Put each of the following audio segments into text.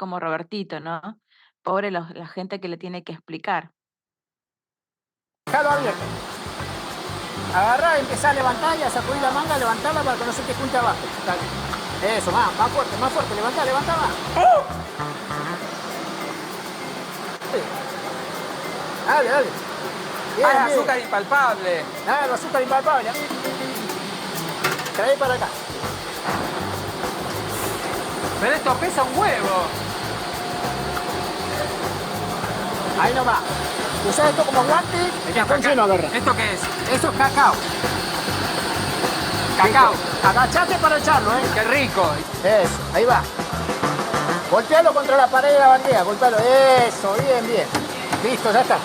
como Robertito, ¿no? Pobre la gente que le tiene que explicar. Déjalo abierto. Agarrá, empezá a levantar y a sacudir la manga, levantarla para que no se te junte abajo. Dale. Eso, más fuerte, levantá, levantá más. Sí. Dale, dale. Bien, Ah, es bien. azúcar impalpable. Claro, azúcar impalpable. Trae para acá. Pero esto pesa un huevo. Ahí nomás. Usá esto como guante, el cajón lleno agarra. ¿Esto qué es? Eso es cacao. Cacao. ¿Viste? Agachate para echarlo, ¿eh? Qué rico. Eso, ahí va. Golpealo contra la pared de la bandeja, golpealo. Eso, bien, bien. Listo, ya está.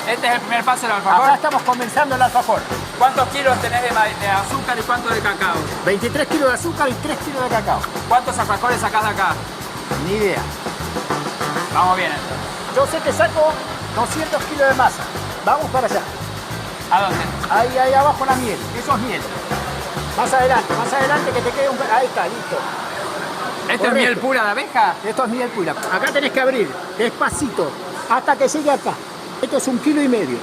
Este es el primer paso del alfajor. Acá estamos comenzando el alfajor. ¿Cuántos kilos tenés de azúcar y cuánto de cacao? 23 kilos de azúcar y 3 kilos de cacao. ¿Cuántos alfajores sacás de acá? Ni idea. Vamos bien entonces. Yo sé que saco 200 kilos de masa. Vamos para allá. ¿A dónde? Ahí abajo la miel. Eso es miel. Más adelante que te quede un... Ahí está, listo. ¿Esto Correcto. es miel pura de abeja? Esto es miel pura. Acá tenés que abrir despacito hasta que llegue acá. Esto es 1,5 kilos.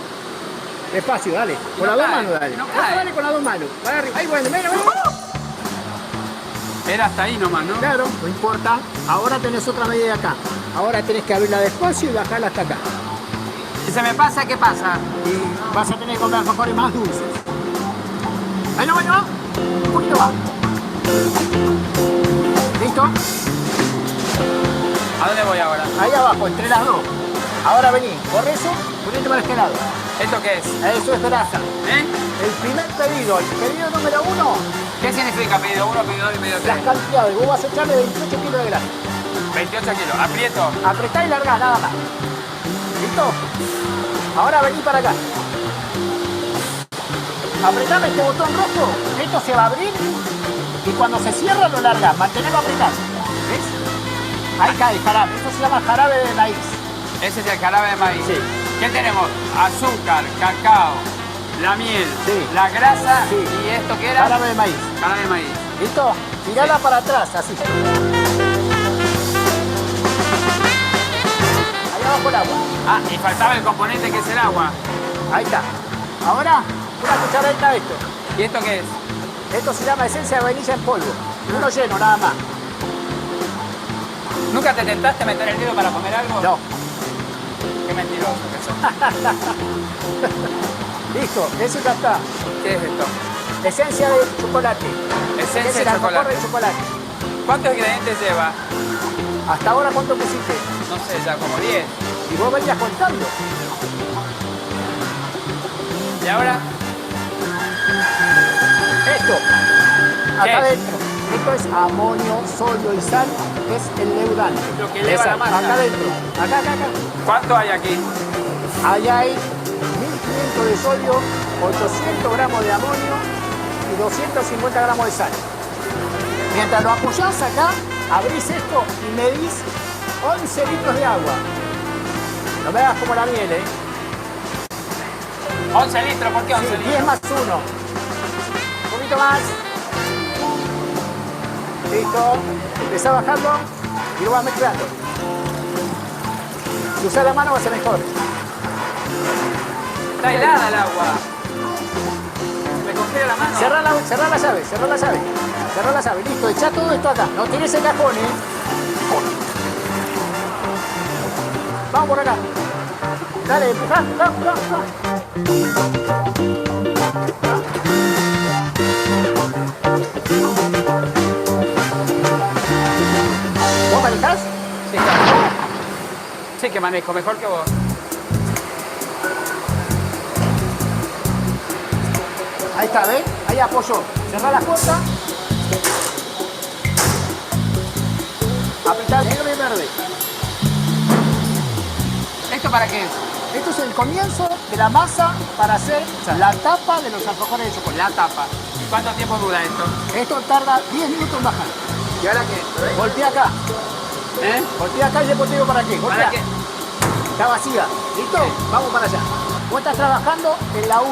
Despacio, dale. Con No las dos cae, manos, dale. no cae. Dale con las dos manos. Para arriba. Ahí, bueno, mira, mira. Era hasta ahí nomás, ¿no? Claro, no importa. Ahora tenés otra medida acá. Ahora tenés que abrirla despacio y bajarla hasta acá. Si se me pasa, ¿qué pasa? Y vas a tener que comprar alfajores más dulces. Ahí no, ahí no. Un poquito más. ¿Listo? ¿A dónde voy ahora? Ahí abajo, entre las dos. Ahora vení, por eso, ponete para este lado. ¿Esto qué es? Eso es grasa. ¿Eh? El primer pedido, el pedido número 1, ¿Qué significa pedido 1, pedido 2 y pedido 3? las cantidades. Vos vas a echarle 28 kilos de grasa. 28 kilos. Aprieto. Apretá y largás, nada más. ¿Listo? Ahora vení para acá. Apretame este botón rojo. Esto se va a abrir y cuando se cierra lo largás. Mantenelo apretado. ¿Ves? Ahí cae jarabe. Esto se llama jarabe de maíz. Ese es el jarabe de maíz. Sí. ¿Qué tenemos? Azúcar, cacao, la miel, Sí. la grasa Sí. y esto que era Jarabe de maíz. jarabe de maíz. ¿Listo? Tirala Sí. para atrás, así. Ahí abajo el agua. Ah, y faltaba el componente que es el agua. Ahí está. Ahora, una cucharadita de esto. ¿Y esto qué es? Esto se llama esencia de vainilla en polvo. Uno lleno, nada más. ¿Nunca te tentaste meter el dedo para comer algo? No. Qué mentiroso que sos. Listo, eso ya está. ¿Qué es esto? Esencia de chocolate. Esencia Es de el alfajor chocolate. de chocolate. ¿Cuántos ingredientes lleva? Hasta ahora, ¿cuánto pusiste? No sé, ya como 10. Y vos venías contando. ¿Y ahora? Esto. ¿Qué? Acá adentro. Esto es amonio, sodio y sal. Es el leudante. Lo que eleva Esa, la masa. Acá adentro. Acá. ¿Cuánto hay aquí? Allá hay 1.500 de sodio, 800 gramos de amonio y 250 gramos de sal. Mientras lo apoyás acá, abrís esto y medís 11 litros de agua. No me hagas como la miel, ¿eh? 11 litros, ¿por qué 11 Sí, 10 litros? más 1. Un poquito más. Listo. Empezá a bajarlo y lo vas mezclando. Si usás la mano va a ser mejor. Está helada el agua. Me congela la mano. Cerrá la llave, cerrá la llave. Listo, echá todo esto acá. No tires el cajón, ¿eh? Vamos por acá. Dale, empujá. ¿Vos manejás? Sí, claro. Sí que manejo, mejor que vos. Ahí está, ¿ves? Ahí apoyó. Cerrá la puerta. Apretá el negro y el verde. ¿Esto para qué es? Esto es el comienzo de la masa para hacer la tapa de los alfajores de chocolate. La tapa. ¿Cuánto tiempo dura esto? Esto tarda 10 minutos en bajar. ¿Y ahora qué? Golpea acá. ¿Eh? Golpea acá y después te digo para qué. Golpea. ¿Para qué? Está vacía. ¿Listo? Sí. Vamos para allá. Vos estás trabajando en la 1.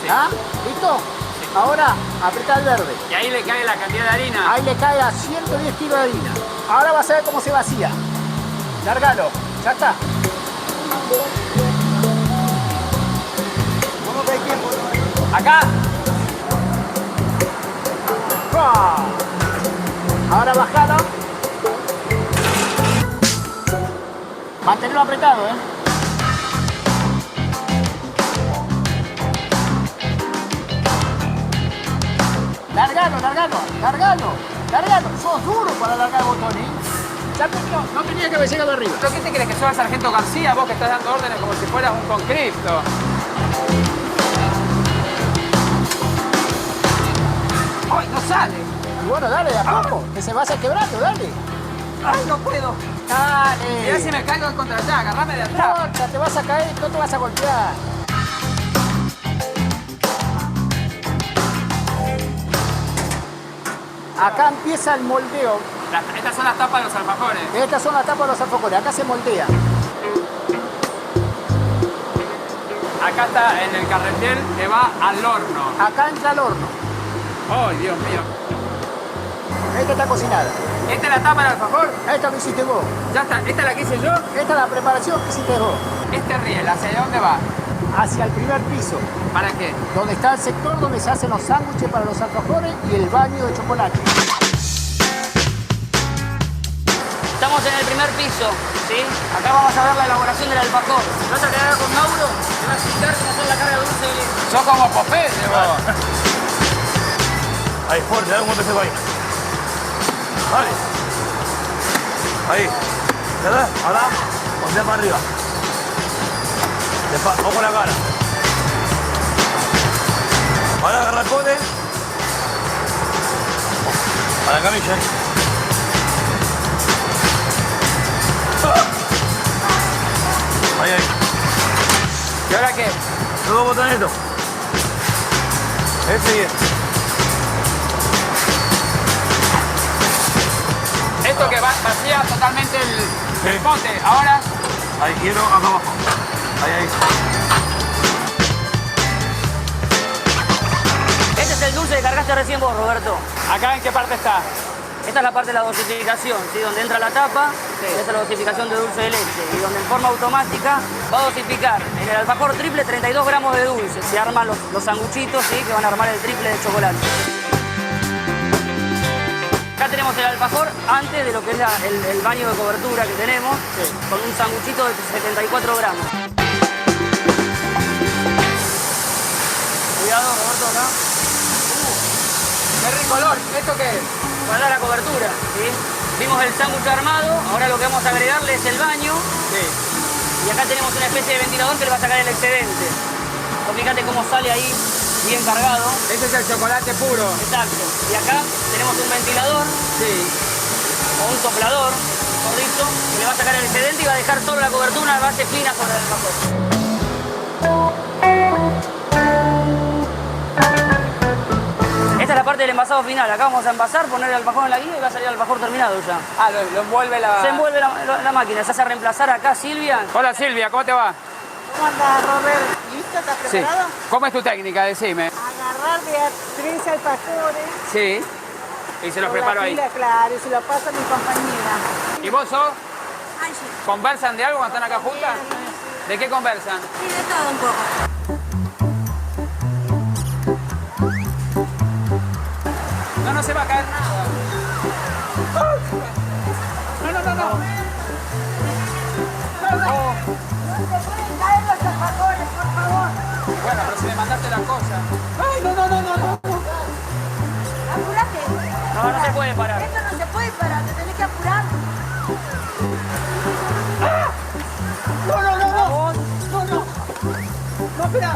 Sí. ¿Ah? ¿Listo? Sí. Ahora apretá el verde. Y ahí le cae la cantidad de harina. Ahí le cae a 110 kilos de harina. Ahora vas a ver cómo se vacía. Largalo. Ya está. ¿Cómo que hay tiempo? Acá. ¡Pah! Ahora bajalo. Mantenerlo apretado, ¿eh? Largalo, largalo, largalo, largalo. Sos duro para largar botones. Ya no tenía que haber llegado arriba. ¿Pero qué te crees que sos el sargento García? Vos que estás dando órdenes como si fueras un conscripto. ¡Ay, no sale! Y bueno, dale, de a poco, que se vaya quebrando, dale. ¡Ay, no puedo! Dale. Mirá si me caigo en contra allá, agarrame de atrás. Corta, te vas a caer, no te vas a golpear. Acá empieza el moldeo. Estas son las tapas de los alfajores. Estas son las tapas de los alfajores, acá se moldea. Acá está en el carretel que va al horno. Acá entra el horno. ¡Ay, Dios mío! Esta está cocinada. ¿Esta es la tapa del alfajor? Esta lo hiciste vos. Ya está. ¿Esta es la que hice yo? Esta es la preparación que hiciste vos. Este riel, ¿hacia dónde va? Hacia el primer piso, ¿Para qué? donde está el sector donde se hacen los sándwiches para los alfajores y el baño de chocolate. Estamos en el primer piso, ¿sí? Acá vamos a ver la elaboración del alfajor. Vas a quedar con Mauro, te va a explicar cómo hacer la carga dulce de leche. Sos como Popeye, vos. Ahí, fuerte, dale un golpecito ahí. Vale. Ahí. ¿Verdad? Ahora, voltea para arriba. Ojo la cara. Ahora agarra el cone. A la camilla. Ahí, ahí. ¿Y ahora qué? Los dos botonetos. Ese y este. Esto que vacía totalmente el Sí. pote. Ahora, Ahí, quiero acá abajo. Ahí, ahí. Este es el dulce que cargaste recién vos, Roberto. ¿acá en qué parte está? Esta es la parte de la dosificación, ¿sí? Donde entra la tapa, esta es la dosificación de dulce de leche. Y donde en forma automática va a dosificar en el alfajor triple 32 gramos de dulce. Se arman los sanguchitos, ¿sí? Que van a armar el triple de chocolate. Acá tenemos el alfajor antes de lo que es el baño de cobertura que tenemos, con un sanguchito de 74 gramos. Cuidado, Roberto, acá. ¡Qué rico olor! ¿Esto qué es? Para dar la cobertura, ¿sí? Vimos el sándwich armado, ahora lo que vamos a agregarle es el baño. Sí. Y acá tenemos una especie de ventilador que le va a sacar el excedente. Vos fíjate cómo sale ahí, bien cargado. Ese es el chocolate puro. Exacto. Y acá tenemos un ventilador, Sí. o un soplador, mejor dicho, que le va a sacar el excedente y va a dejar solo la cobertura, una base fina sobre el alfajor. Esta es la parte del envasado final. Acá vamos a envasar, poner el alfajor en la guía y va a salir el alfajor terminado ya. Ah, lo envuelve la... Se envuelve la máquina. Se hace a reemplazar acá, Silvia. Hola Silvia, ¿cómo te va? ¿Cómo anda, Robert? ¿Listo? ¿Estás Sí. preparado? ¿Cómo es tu técnica? Decime. Agarrar de a 3 alfajores. Sí. Y se los con la preparo ahí. pila, claro, y se lo paso a mi compañera. ¿Y vos sos? Ay, sí. ¿Conversan de algo cuando están acá juntas? ¿De qué conversan? Sí, de todo un poco. No, no se va a caer nada. No, no, no, no. No se pueden caer los alfajores, por favor. Bueno, pero si me mandaste la cosa. Ay, no, no, no, no, no. Apurate. No, no se puede parar. Esto no se puede parar, te tenés que apurar. No, no, no, no. No, no. No, espera.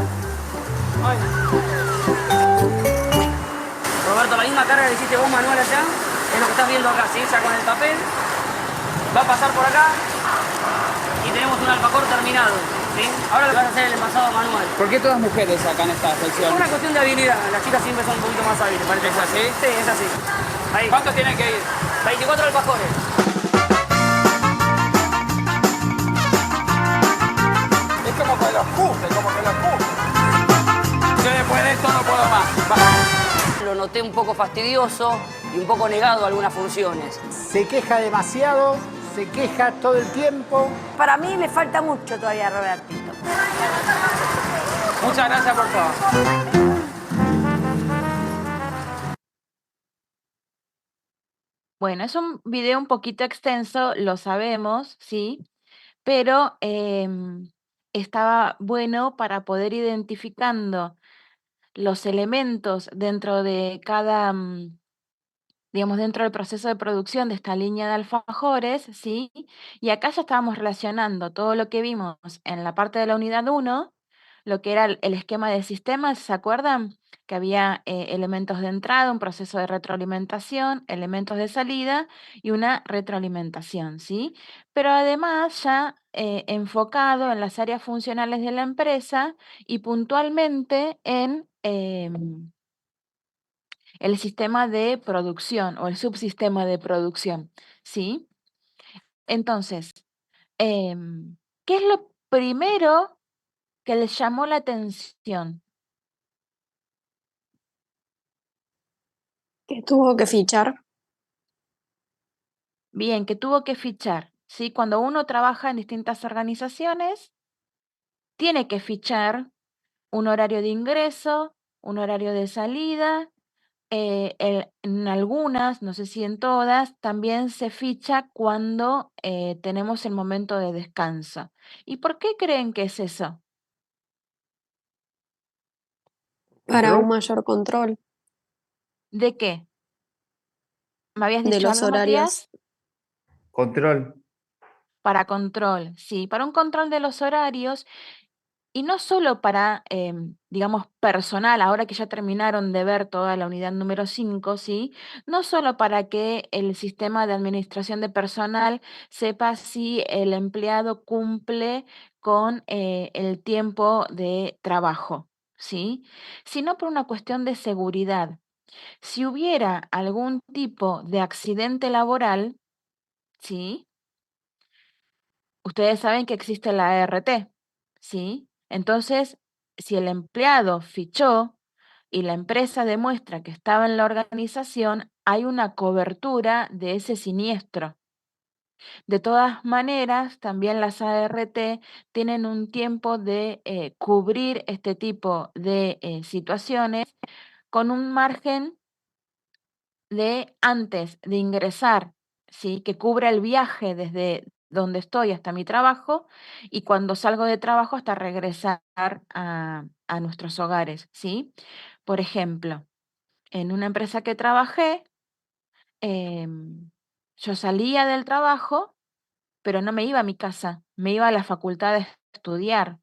Ay. Roberto, la misma carga que hiciste vos, Manuel, allá, es lo que estás viendo acá, ¿sí? Ya con el papel. Va a pasar por acá y tenemos un alfajor terminado, ¿sí? Ahora lo que vas a hacer es el envasado manual. ¿Por qué todas mujeres acá en esta Es sección? una cuestión de habilidad. Las chicas siempre son un poquito más hábiles, ¿parece? ¿Es así? Sí, es así. Ahí. ¿Cuántos tienen que ir? 24 alfajores. Es como que los puse, como que los puse. Yo después de esto no puedo más. Lo noté un poco fastidioso y un poco negado a algunas funciones. Se queja demasiado, se queja todo el tiempo. Para mí le falta mucho todavía, Robertito. Muchas gracias por todo. Bueno, es un video un poquito extenso, lo sabemos, ¿sí? Pero estaba bueno para poder identificando los elementos dentro de cada, digamos, dentro del proceso de producción de esta línea de alfajores, ¿sí? Y acá ya estábamos relacionando todo lo que vimos en la parte de la unidad uno, lo que era el esquema de sistemas, ¿se acuerdan? Que había elementos de entrada, un proceso de retroalimentación, elementos de salida y una retroalimentación, ¿sí? Pero además ya enfocado en las áreas funcionales de la empresa y puntualmente en el sistema de producción o el subsistema de producción, ¿sí? Entonces, ¿qué es lo primero que les llamó la atención? Que tuvo que fichar. Bien, que tuvo que fichar, ¿sí? Cuando uno trabaja en distintas organizaciones, tiene que fichar un horario de ingreso, un horario de salida. En algunas, no sé si en todas, también se ficha cuando tenemos el momento de descanso. ¿Y por qué creen que es eso? Para un ¿Control? mayor control ¿De qué? ¿Me habías de dicho los algo, Matías? horarios. Control. Para control, sí, para un control de los horarios. Y no solo para, digamos, personal, ahora que ya terminaron de ver toda la unidad número 5, ¿sí? No solo para que el sistema de administración de personal sepa si el empleado cumple con el tiempo de trabajo, ¿sí? Sino por una cuestión de seguridad. Si hubiera algún tipo de accidente laboral, ¿sí? Ustedes saben que existe la ART, ¿sí? Entonces, si el empleado fichó y la empresa demuestra que estaba en la organización, hay una cobertura de ese siniestro. De todas maneras, también las ART tienen un tiempo de cubrir este tipo de situaciones con un margen de antes de ingresar, ¿sí? Que cubra el viaje desde donde estoy hasta mi trabajo y cuando salgo de trabajo hasta regresar a nuestros hogares, ¿sí? Por ejemplo, en una empresa que trabajé, yo salía del trabajo, pero no me iba a mi casa, me iba a la facultad a estudiar.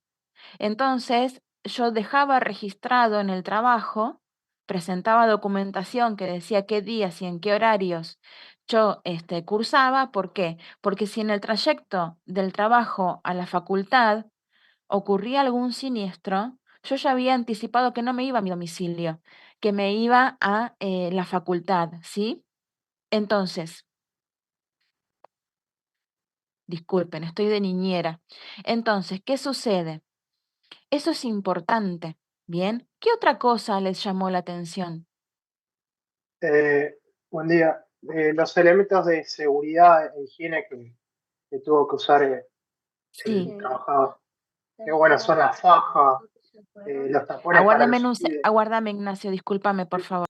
Entonces, yo dejaba registrado en el trabajo, presentaba documentación que decía qué días y en qué horarios yo cursaba. ¿Por qué? Porque si en el trayecto del trabajo a la facultad ocurría algún siniestro, yo ya había anticipado que no me iba a mi domicilio, que me iba a la facultad, ¿sí? Entonces, disculpen, estoy de niñera. Entonces, ¿qué sucede? Eso es importante, ¿bien? ¿Qué otra cosa les llamó la atención? Buen día. Los elementos de seguridad e higiene que tuvo que usar Sí, el trabajador. Qué buenas son las fajas, los tapones para aguárdame, los pibes. aguárdame, Ignacio, discúlpame, por favor.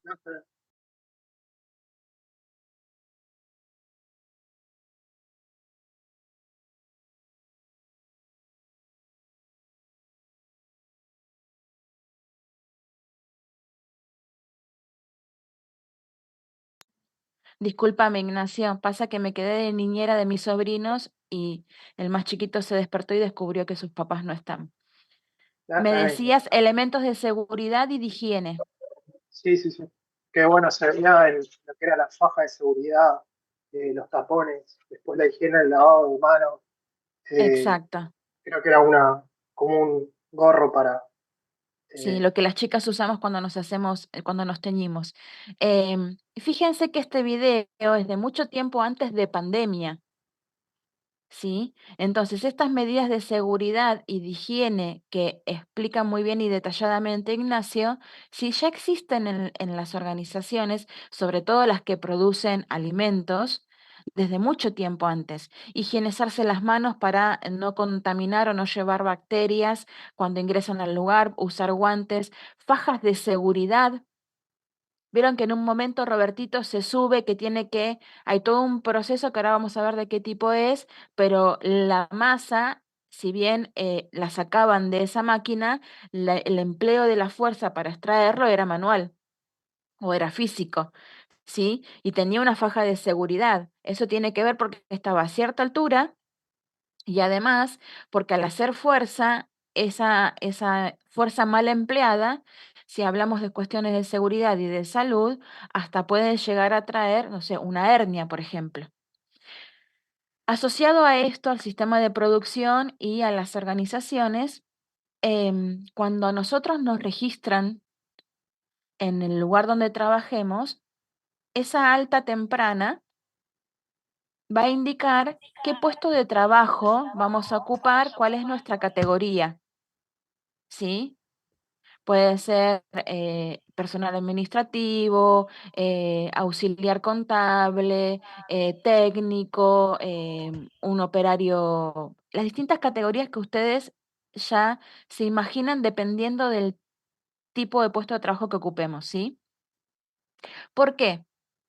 Discúlpame, Ignacio, pasa que me quedé de niñera de mis sobrinos y el más chiquito se despertó y descubrió que sus papás no están. Me Está bien. decías elementos de seguridad y de higiene. Sí, sí, sí. Qué bueno se veía en lo que era la faja de seguridad, los tapones, después la higiene, el lavado de manos. eh, Exacto. Creo que era como un gorro para. Sí, eh, lo que las chicas usamos cuando nos hacemos, cuando nos teñimos. Fíjense que este video es de mucho tiempo antes de pandemia. ¿sí? Entonces, estas medidas de seguridad y de higiene que explica muy bien y detalladamente Ignacio, si ya existen en las organizaciones, sobre todo las que producen alimentos, desde mucho tiempo antes. Higienizarse las manos para no contaminar o no llevar bacterias cuando ingresan al lugar, usar guantes, fajas de seguridad. Vieron que en un momento Robertito se sube, que tiene que, hay todo un proceso que ahora vamos a ver de qué tipo es, pero la masa, si bien la sacaban de esa máquina, el empleo de la fuerza para extraerlo era manual o era físico, ¿sí? Y tenía una faja de seguridad. Eso tiene que ver porque estaba a cierta altura y además, porque al hacer fuerza, esa fuerza mal empleada, si hablamos de cuestiones de seguridad y de salud, hasta puede llegar a traer, no sé, una hernia, por ejemplo. Asociado a esto, al sistema de producción y a las organizaciones, cuando a nosotros nos registran en el lugar donde trabajemos, esa alta temprana va a indicar qué puesto de trabajo vamos a ocupar, cuál es nuestra categoría, ¿sí? Puede ser personal administrativo, auxiliar contable, técnico, un operario, las distintas categorías que ustedes ya se imaginan dependiendo del tipo de puesto de trabajo que ocupemos, ¿sí? ¿Por qué?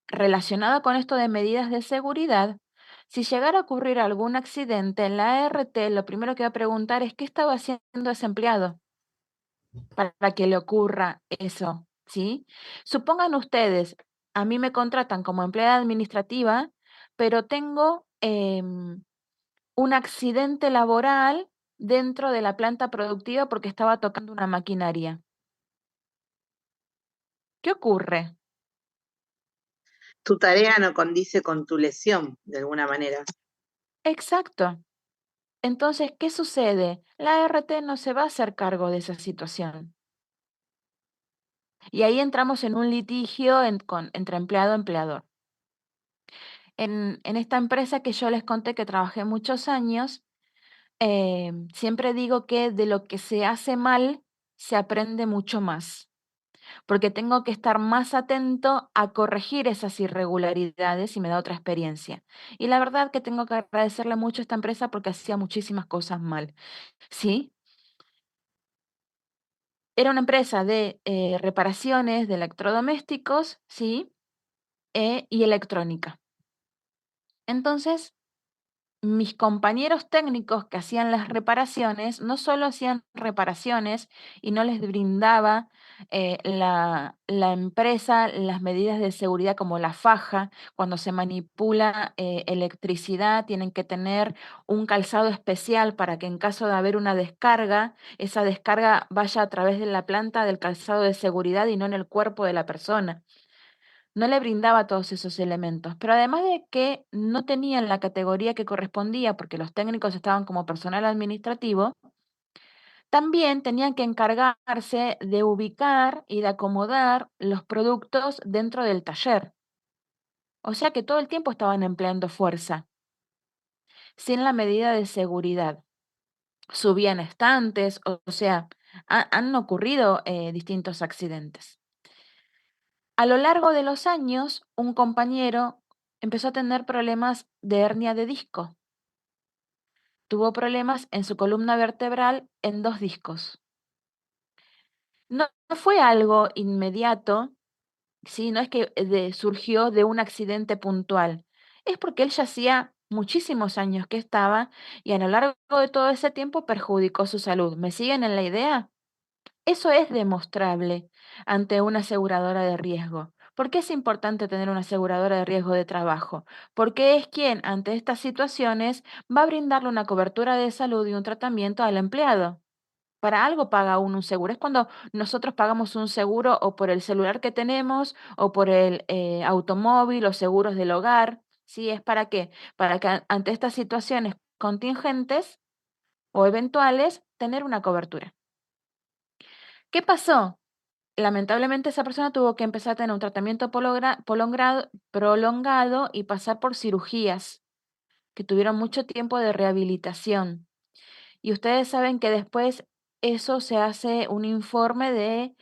Relacionado con esto de medidas de seguridad, si llegara a ocurrir algún accidente en la ART, lo primero que va a preguntar es qué estaba haciendo ese empleado para que le ocurra eso, ¿sí? Supongan ustedes, a mí me contratan como empleada administrativa, pero tengo un accidente laboral dentro de la planta productiva porque estaba tocando una maquinaria. ¿Qué ocurre? Tu tarea no condice con tu lesión, de alguna manera. Exacto. Entonces, ¿qué sucede? La ART no se va a hacer cargo de esa situación. Y ahí entramos en un litigio entre empleado y empleador. En esta empresa que yo les conté que trabajé muchos años, siempre digo que de lo que se hace mal se aprende mucho más, porque tengo que estar más atento a corregir esas irregularidades y me da otra experiencia. Y la verdad que tengo que agradecerle mucho a esta empresa porque hacía muchísimas cosas mal, ¿sí? Era una empresa de reparaciones de electrodomésticos, ¿sí? Y electrónica. Entonces, mis compañeros técnicos que hacían las reparaciones, no solo hacían reparaciones y no les brindaba la empresa las medidas de seguridad como la faja, cuando se manipula electricidad, tienen que tener un calzado especial para que en caso de haber una descarga, esa descarga vaya a través de la planta del calzado de seguridad y no en el cuerpo de la persona. No le brindaba todos esos elementos, pero además de que no tenían la categoría que correspondía, porque los técnicos estaban como personal administrativo, también tenían que encargarse de ubicar y de acomodar los productos dentro del taller. O sea que todo el tiempo estaban empleando fuerza, sin la medida de seguridad. Subían estantes, o sea, han ocurrido distintos accidentes. A lo largo de los años, un compañero empezó a tener problemas de hernia de disco. Tuvo problemas en su columna vertebral en 2 discos. No fue algo inmediato, ¿sí? No es que surgió de un accidente puntual. Es porque él ya hacía muchísimos años que estaba y a lo largo de todo ese tiempo perjudicó su salud. ¿Me siguen en la idea? Eso es demostrable ante una aseguradora de riesgo. ¿Por qué es importante tener una aseguradora de riesgo de trabajo? Porque es quien, ante estas situaciones, va a brindarle una cobertura de salud y un tratamiento al empleado. Para algo paga uno un seguro. Es cuando nosotros pagamos un seguro o por el celular que tenemos o por el automóvil o seguros del hogar. ¿Sí? ¿Es para qué? Para que ante estas situaciones contingentes o eventuales, tener una cobertura. ¿Qué pasó? Lamentablemente esa persona tuvo que empezar a tener un tratamiento prolongado y pasar por cirugías que tuvieron mucho tiempo de rehabilitación. Y ustedes saben que después eso se hace un informe de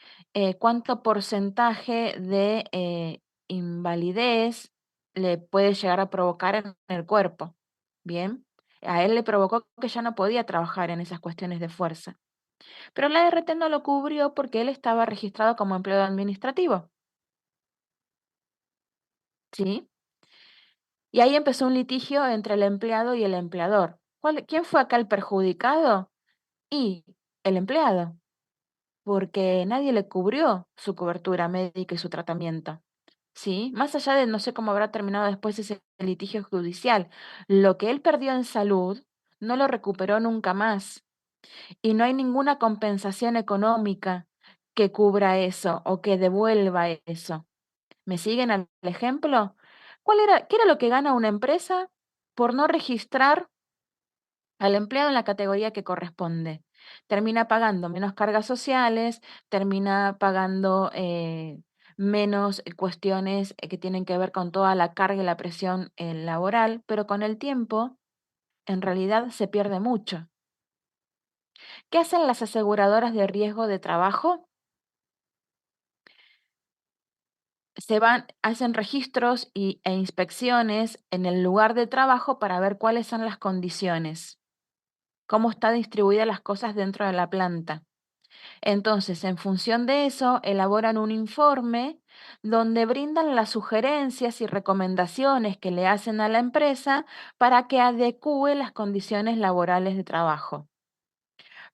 cuánto porcentaje de invalidez le puede llegar a provocar en el cuerpo. Bien, a él le provocó que ya no podía trabajar en esas cuestiones de fuerza. Pero la ART no lo cubrió porque él estaba registrado como empleado administrativo. ¿Sí? Y ahí empezó un litigio entre el empleado y el empleador. ¿Quién fue acá el perjudicado? Y el empleado, porque nadie le cubrió su cobertura médica y su tratamiento. ¿Sí? Más allá de no sé cómo habrá terminado después ese litigio judicial, lo que él perdió en salud no lo recuperó nunca más. Y no hay ninguna compensación económica que cubra eso o que devuelva eso. ¿Me siguen al ejemplo? ¿Qué era lo que gana una empresa por no registrar al empleado en la categoría que corresponde? Termina pagando menos cargas sociales, termina pagando menos cuestiones que tienen que ver con toda la carga y la presión laboral, pero con el tiempo, en realidad, se pierde mucho. ¿Qué hacen las aseguradoras de riesgo de trabajo? Hacen registros e inspecciones en el lugar de trabajo para ver cuáles son las condiciones, cómo están distribuidas las cosas dentro de la planta. Entonces, en función de eso, elaboran un informe donde brindan las sugerencias y recomendaciones que le hacen a la empresa para que adecúe las condiciones laborales de trabajo.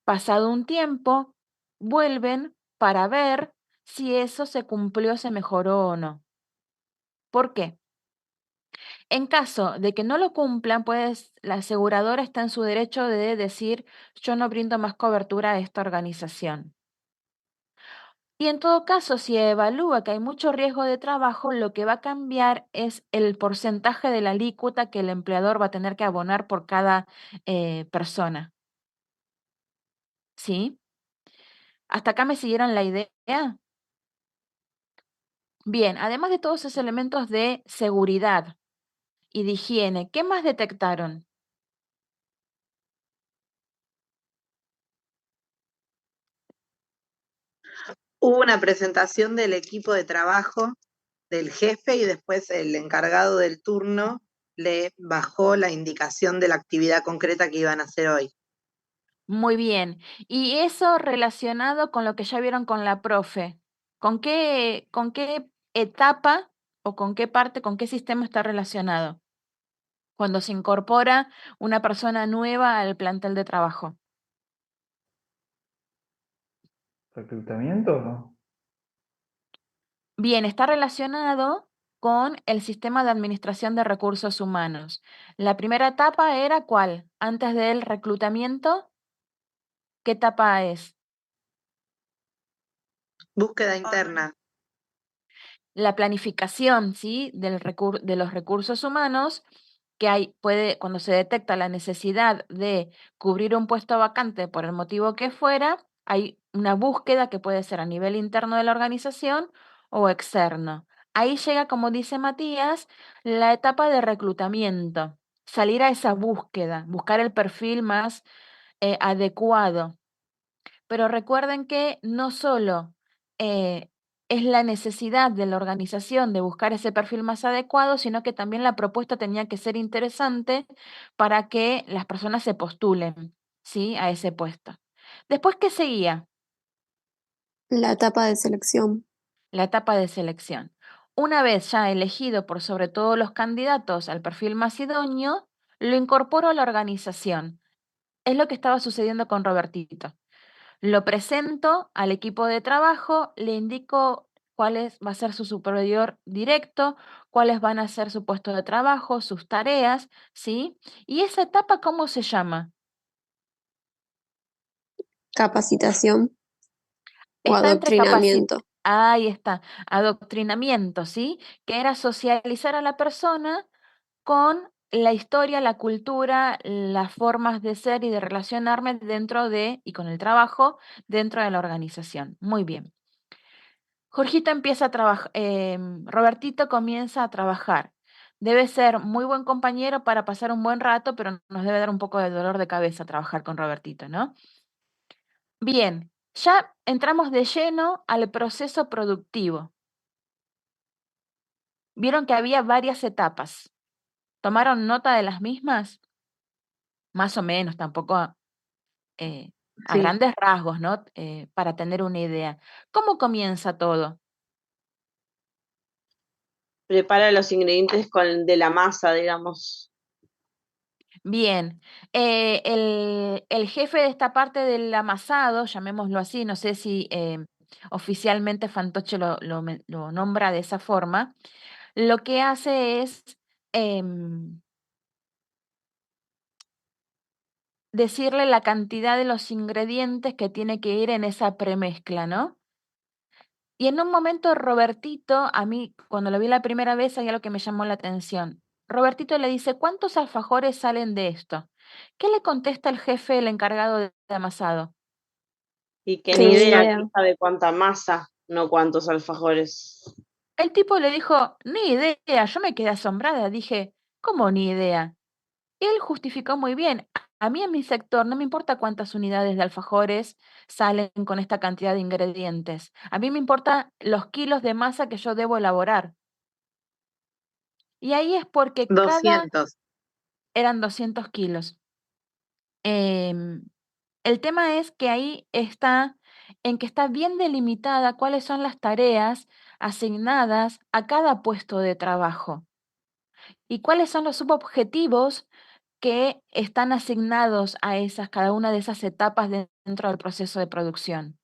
Pasado un tiempo, vuelven para ver si eso se cumplió, se mejoró o no. ¿Por qué? En caso de que no lo cumplan, pues la aseguradora está en su derecho de decir, yo no brindo más cobertura a esta organización. Y en todo caso, si evalúa que hay mucho riesgo de trabajo, lo que va a cambiar es el porcentaje de la alícuota que el empleador va a tener que abonar por cada persona. ¿Sí? ¿Hasta acá me siguieron la idea? Bien, además de todos esos elementos de seguridad y de higiene, ¿qué más detectaron? Hubo una presentación del equipo de trabajo del jefe y después el encargado del turno le bajó la indicación de la actividad concreta que iban a hacer hoy. Muy bien. Y eso relacionado con lo que ya vieron con la profe, con qué etapa o con qué parte, con qué sistema está relacionado cuando se incorpora una persona nueva al plantel de trabajo? ¿Reclutamiento? Bien, está relacionado con el sistema de administración de recursos humanos. La primera etapa era ¿cuál? Antes del reclutamiento, ¿qué etapa es? Búsqueda interna. La planificación, ¿sí? De los recursos humanos, que cuando se detecta la necesidad de cubrir un puesto vacante por el motivo que fuera, hay una búsqueda que puede ser a nivel interno de la organización o externo. Ahí llega, como dice Matías, la etapa de reclutamiento, salir a esa búsqueda, buscar el perfil más adecuado. Pero recuerden que no solo es la necesidad de la organización de buscar ese perfil más adecuado, sino que también la propuesta tenía que ser interesante para que las personas se postulen, ¿sí? A ese puesto. Después, ¿qué seguía? La etapa de selección. La etapa de selección. Una vez ya elegido por sobre todo los candidatos al perfil más idóneo, lo incorporó a la organización. Es lo que estaba sucediendo con Robertito. Lo presento al equipo de trabajo, le indico va a ser su superior directo, cuáles van a ser su puesto de trabajo, sus tareas, ¿sí? ¿Y esa etapa cómo se llama? Capacitación o Está entre adoctrinamiento. ahí está, adoctrinamiento, ¿sí? Que era socializar a la persona con la historia, la cultura, las formas de ser y de relacionarme y con el trabajo dentro de la organización. Muy bien. Jorgito empieza a trabajar, Robertito comienza a trabajar. Debe ser muy buen compañero para pasar un buen rato, pero nos debe dar un poco de dolor de cabeza trabajar con Robertito, ¿no? Bien, ya entramos de lleno al proceso productivo. Vieron que había varias etapas. ¿Tomaron nota de las mismas? Más o menos, tampoco a Sí. grandes rasgos, ¿no? Para tener una idea. ¿Cómo comienza todo? Prepara los ingredientes de la masa, digamos. Bien, el jefe de esta parte del amasado, llamémoslo así, no sé si oficialmente Fantoche lo nombra de esa forma, lo que hace es em, decirle la cantidad de los ingredientes que tiene que ir en esa premezcla, ¿no? Y en un momento Robertito, a mí cuando lo vi la primera vez, hay algo que me llamó la atención. Robertito le dice, ¿cuántos alfajores salen de esto? ¿Qué le contesta el jefe, el encargado de amasado? Y que ni Ni idea, idea. que sabe cuánta masa, no cuántos alfajores. El tipo le dijo, ni idea, yo me quedé asombrada, dije, ¿cómo ni idea? Él justificó muy bien, a mí en mi sector no me importa cuántas unidades de alfajores salen con esta cantidad de ingredientes, a mí me importa los kilos de masa que yo debo elaborar. Y ahí es porque 200. eran 200 kilos. Em, el tema es que ahí está, en que está bien delimitada cuáles son las tareas asignadas a cada puesto de trabajo y cuáles son los subobjetivos que están asignados a cada una de esas etapas dentro del proceso de producción.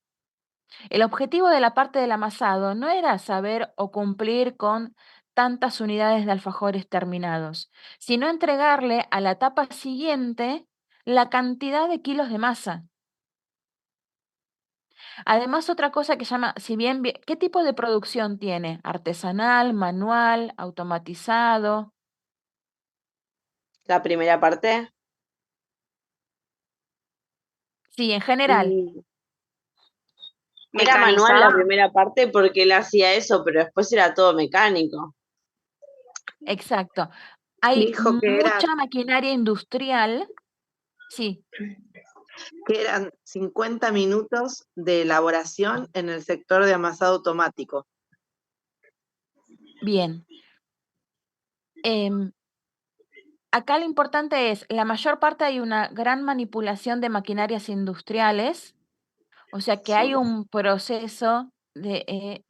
El objetivo de la parte del amasado no era saber o cumplir con tantas unidades de alfajores terminados, sino entregarle a la etapa siguiente la cantidad de kilos de masa. Además, otra cosa que llama, si bien, ¿qué tipo de producción tiene? ¿Artesanal, manual, automatizado? La primera parte. Sí, en general, Y era manual la Mecanizada. primera parte porque él hacía eso, pero después era todo mecánico. exacto. Hay Dijo mucha maquinaria industrial, sí, que eran 50 minutos de elaboración en el sector de amasado automático. bien. Em, acá lo importante es, la mayor parte hay una gran manipulación de maquinarias industriales, o sea que hay un proceso de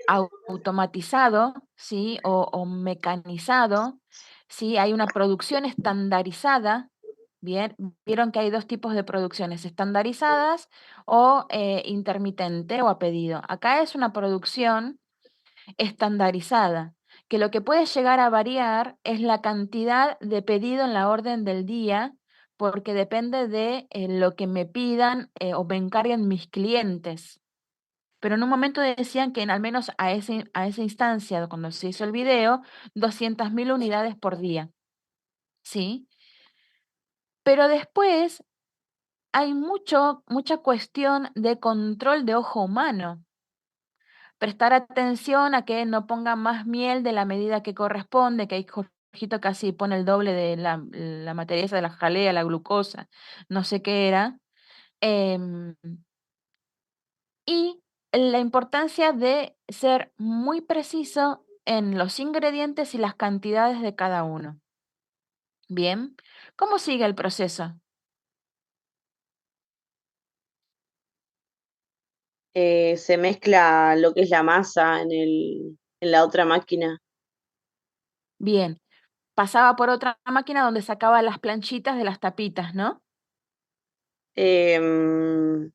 automatizado, ¿sí? O mecanizado, ¿sí? Hay una producción estandarizada, ¿bien? Vieron que hay dos tipos de producciones, estandarizadas o intermitente o a pedido. Acá es una producción estandarizada, que lo que puede llegar a variar es la cantidad de pedido en la orden del día, porque depende de lo que me pidan o me encarguen mis clientes. Pero en un momento decían que al menos a esa instancia, cuando se hizo el video, 200.000 unidades por día, ¿sí? Pero después hay mucha cuestión de control de ojo humano. Prestar atención a que no pongan más miel de la medida que corresponde, que hay Jorgito casi pone el doble de la materia esa de la jalea, la glucosa, no sé qué era. em, y la importancia de ser muy preciso en los ingredientes y las cantidades de cada uno. Bien, ¿cómo sigue el proceso? Se mezcla lo que es la masa en la otra máquina. Bien, pasaba por otra máquina donde sacaba las planchitas de las tapitas, ¿no? Em,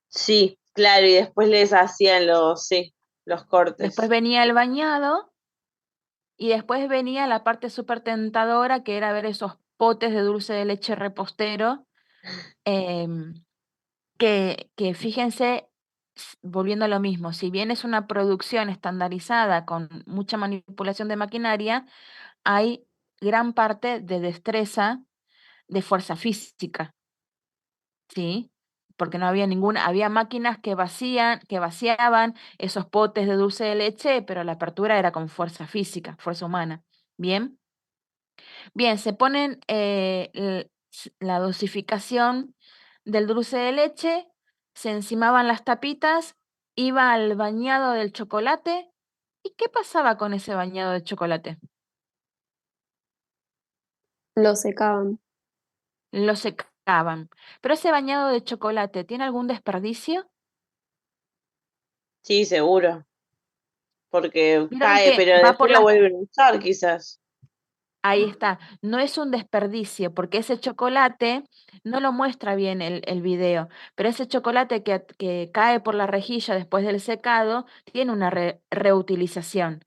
sí, claro, y después les hacían los Después cortes. venía el bañado y después venía la parte súper tentadora, que era ver esos potes de dulce de leche repostero, em, que fíjense, volviendo a lo mismo, si bien es una producción estandarizada con mucha manipulación de maquinaria, hay gran parte de destreza, de fuerza física, ¿sí? porque no había ninguna, había máquinas que vaciaban esos potes de dulce de leche, pero la apertura era con fuerza física, fuerza humana. Bien, bien, se ponen la dosificación del dulce de leche, se encimaban las tapitas, iba al bañado del chocolate. ¿Y qué pasaba con ese bañado de chocolate? Lo secaban. Lo secaban. Pero ese bañado de chocolate, ¿tiene algún desperdicio? Sí, seguro, porque Vieron cae, que pero va por después lo las... vuelven a usar quizás. Ahí está, no es un desperdicio, porque ese chocolate no lo muestra bien el video, pero ese chocolate que cae por la rejilla después del secado tiene una reutilización.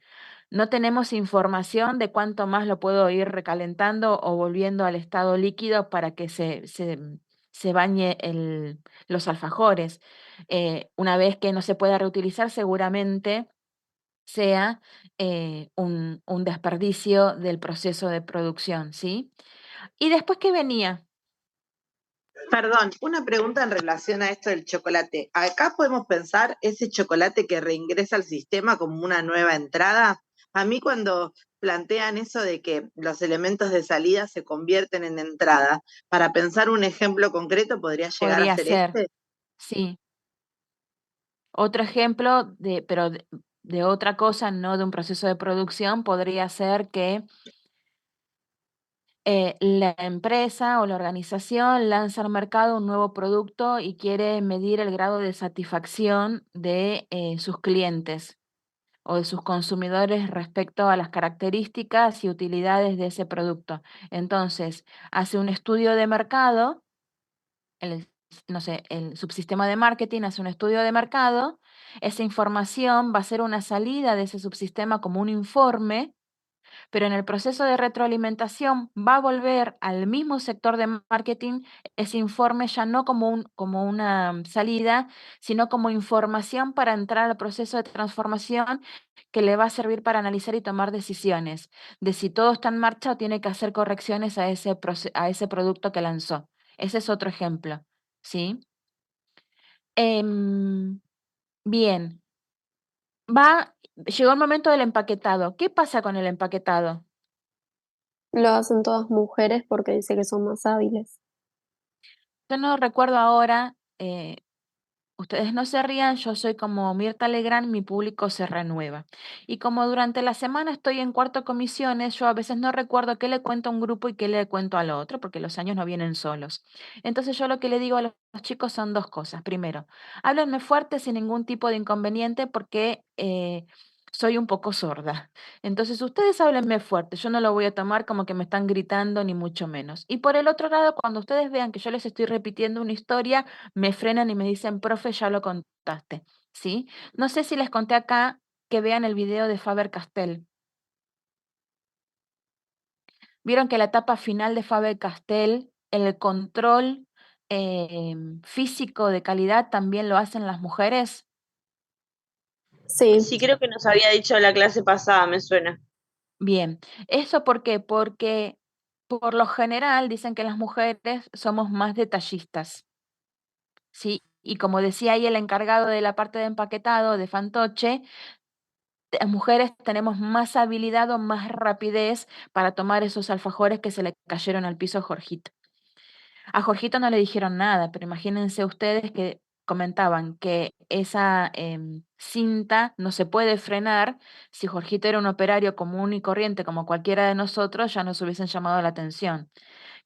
No tenemos información de cuánto más lo puedo ir recalentando o volviendo al estado líquido para que se bañe los alfajores. Una vez que no se pueda reutilizar, seguramente sea un desperdicio del proceso de producción, ¿sí? ¿Y después qué venía? Perdón, una pregunta en relación a esto del chocolate. Acá podemos pensar ese chocolate que reingresa al sistema como una nueva entrada. A mí cuando plantean eso de que los elementos de salida se convierten en entrada, para pensar un ejemplo concreto podría llegar a Podría ser ser, este. sí. Otro ejemplo pero de otra cosa, no de un proceso de producción, podría ser que la empresa o la organización lanza al mercado un nuevo producto y quiere medir el grado de satisfacción de sus clientes o de sus consumidores respecto a las características y utilidades de ese producto. Entonces, hace un estudio de mercado, el, no sé, el subsistema de marketing hace un estudio de mercado, esa información va a ser una salida de ese subsistema como un informe, pero en el proceso de retroalimentación va a volver al mismo sector de marketing ese informe ya no como una salida, sino como información para entrar al proceso de transformación que le va a servir para analizar y tomar decisiones de si todo está en marcha o tiene que hacer correcciones a a ese producto que lanzó. Ese es otro ejemplo, ¿sí? Em, bien, llegó el momento del empaquetado. ¿Qué pasa con el empaquetado? Lo hacen todas mujeres porque dice que son más hábiles. Yo no recuerdo ahora, ustedes no se rían, yo soy como Mirta Legrand, mi público se renueva. Y como durante la semana estoy en cuarto comisiones, yo a veces no recuerdo qué le cuento a un grupo y qué le cuento al otro, porque los años no vienen solos. Entonces yo lo que le digo a los chicos son dos cosas. Primero, háblenme fuerte sin ningún tipo de inconveniente porque soy un poco sorda. Entonces ustedes háblenme fuerte, yo no lo voy a tomar como que me están gritando ni mucho menos. Y por el otro lado, cuando ustedes vean que yo les estoy repitiendo una historia, me frenan y me dicen, profe, ya lo contaste, ¿sí? No sé si les conté acá que vean el video de Faber-Castell. Vieron que la etapa final de Faber-Castell, el control físico de calidad también lo hacen las mujeres. Sí, Sí, creo que nos había dicho la clase pasada, me suena. Bien, ¿eso por qué? Porque por lo general dicen que las mujeres somos más detallistas, ¿sí? Y como decía ahí el encargado de la parte de empaquetado de Fantoche, las mujeres tenemos más habilidad o más rapidez para tomar esos alfajores que se le cayeron al piso a Jorgito. A Jorgito no le dijeron nada, pero imagínense ustedes que comentaban que esa cinta no se puede frenar. Si Jorgito era un operario común y corriente como cualquiera de nosotros, ya nos hubiesen llamado la atención.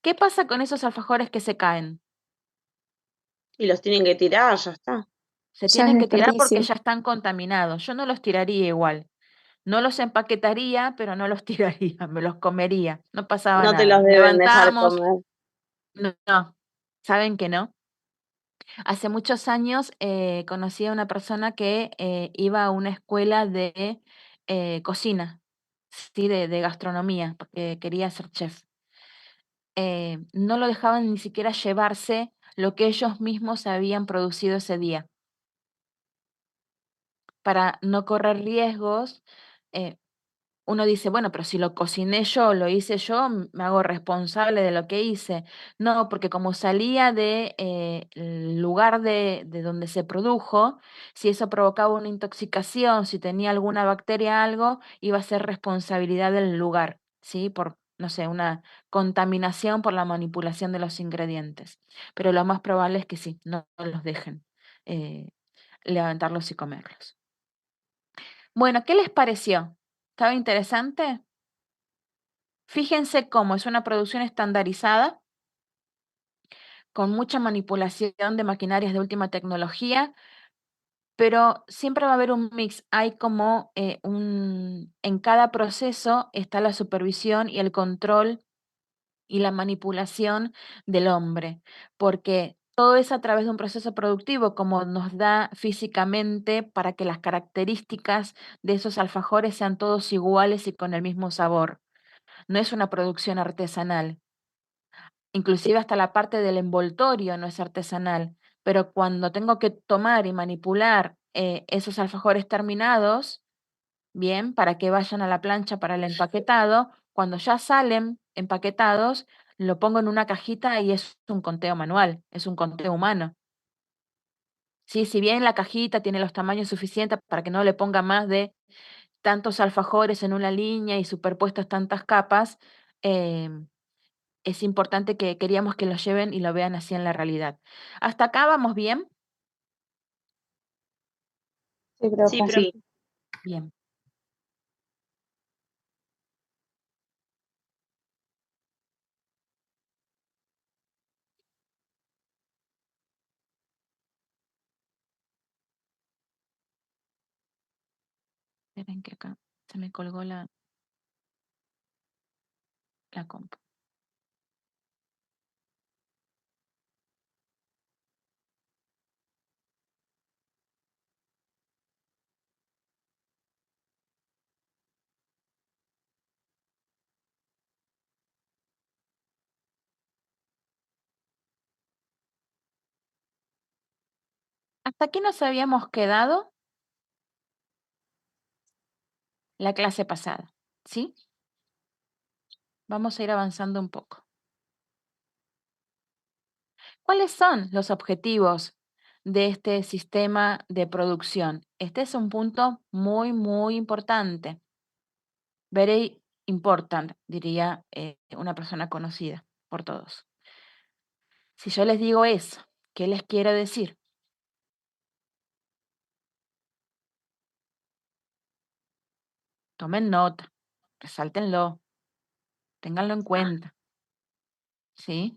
¿Qué pasa con esos alfajores que se caen? Y los tienen que tirar, ya está. Se ya es tienen que tirar porque desperdicio. ya están contaminados. Yo no los tiraría igual. No los empaquetaría, pero no los tiraría, me los comería. No pasaba No te nada. los deben dejar Levantábamos, comer. no, no, ¿saben que no? Hace muchos años conocí a una persona que iba a una escuela de cocina, sí, de gastronomía, porque quería ser chef. No lo dejaban ni siquiera llevarse lo que ellos mismos habían producido ese día, para no correr riesgos. eh, uno dice, bueno, pero si lo cociné yo, lo hice yo, me hago responsable de lo que hice. No, porque como salía de el lugar de donde se produjo, si eso provocaba una intoxicación, si tenía alguna bacteria, algo, iba a ser responsabilidad del lugar, ¿sí? Por, no sé, una contaminación por la manipulación de los ingredientes. Pero lo más probable es que sí, no los dejen eh, levantarlos y comerlos. Bueno, ¿qué les pareció? ¿Estaba interesante? Fíjense cómo es una producción estandarizada, con mucha manipulación de maquinarias de última tecnología, pero siempre va a haber un mix. Hay como en cada proceso está la supervisión y el control y la manipulación del hombre, porque todo es a través de un proceso productivo, como nos da físicamente para que las características de esos alfajores sean todos iguales y con el mismo sabor. No es una producción artesanal. Inclusive hasta la parte del envoltorio no es artesanal, pero cuando tengo que tomar y manipular esos alfajores terminados, bien, para que vayan a la plancha para el empaquetado, cuando ya salen empaquetados, lo pongo en una cajita y es un conteo manual, es un conteo humano. Sí, si bien la cajita tiene los tamaños suficientes para que no le ponga más de tantos alfajores en una línea y superpuestas tantas capas, em, es importante que queríamos que lo lleven y lo vean así en la realidad. ¿Hasta acá vamos bien? Sí, Sí, profe. profe. Bien. Esperen que acá se me colgó la compu. ¿Hasta aquí nos habíamos quedado la clase pasada? ¿Sí? Vamos a ir avanzando un poco. ¿Cuáles son los objetivos de este sistema de producción? Este es un punto muy, muy importante. Very important, diría una persona conocida por todos. Si yo les digo eso, ¿qué les quiero decir? Tomen nota, resáltenlo, ténganlo en cuenta, ¿sí?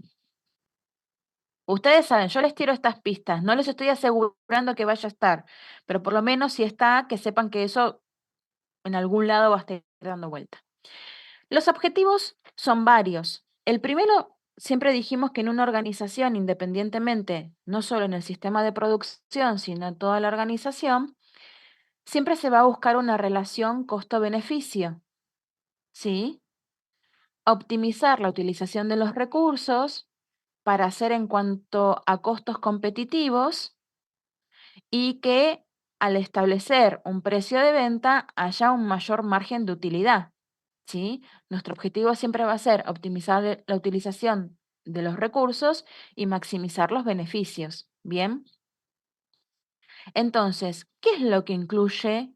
Ustedes saben, yo les tiro estas pistas, no les estoy asegurando que vaya a estar, pero por lo menos si está, que sepan que eso en algún lado va a estar dando vuelta. Los objetivos son varios. El primero, siempre dijimos que en una organización, independientemente, no solo en el sistema de producción, sino en toda la organización, siempre se va a buscar una relación costo-beneficio, ¿sí? Optimizar la utilización de los recursos para hacer en cuanto a costos competitivos y que al establecer un precio de venta haya un mayor margen de utilidad, ¿sí? Nuestro objetivo siempre va a ser optimizar la utilización de los recursos y maximizar los beneficios, ¿bien? Entonces, ¿qué es lo que incluye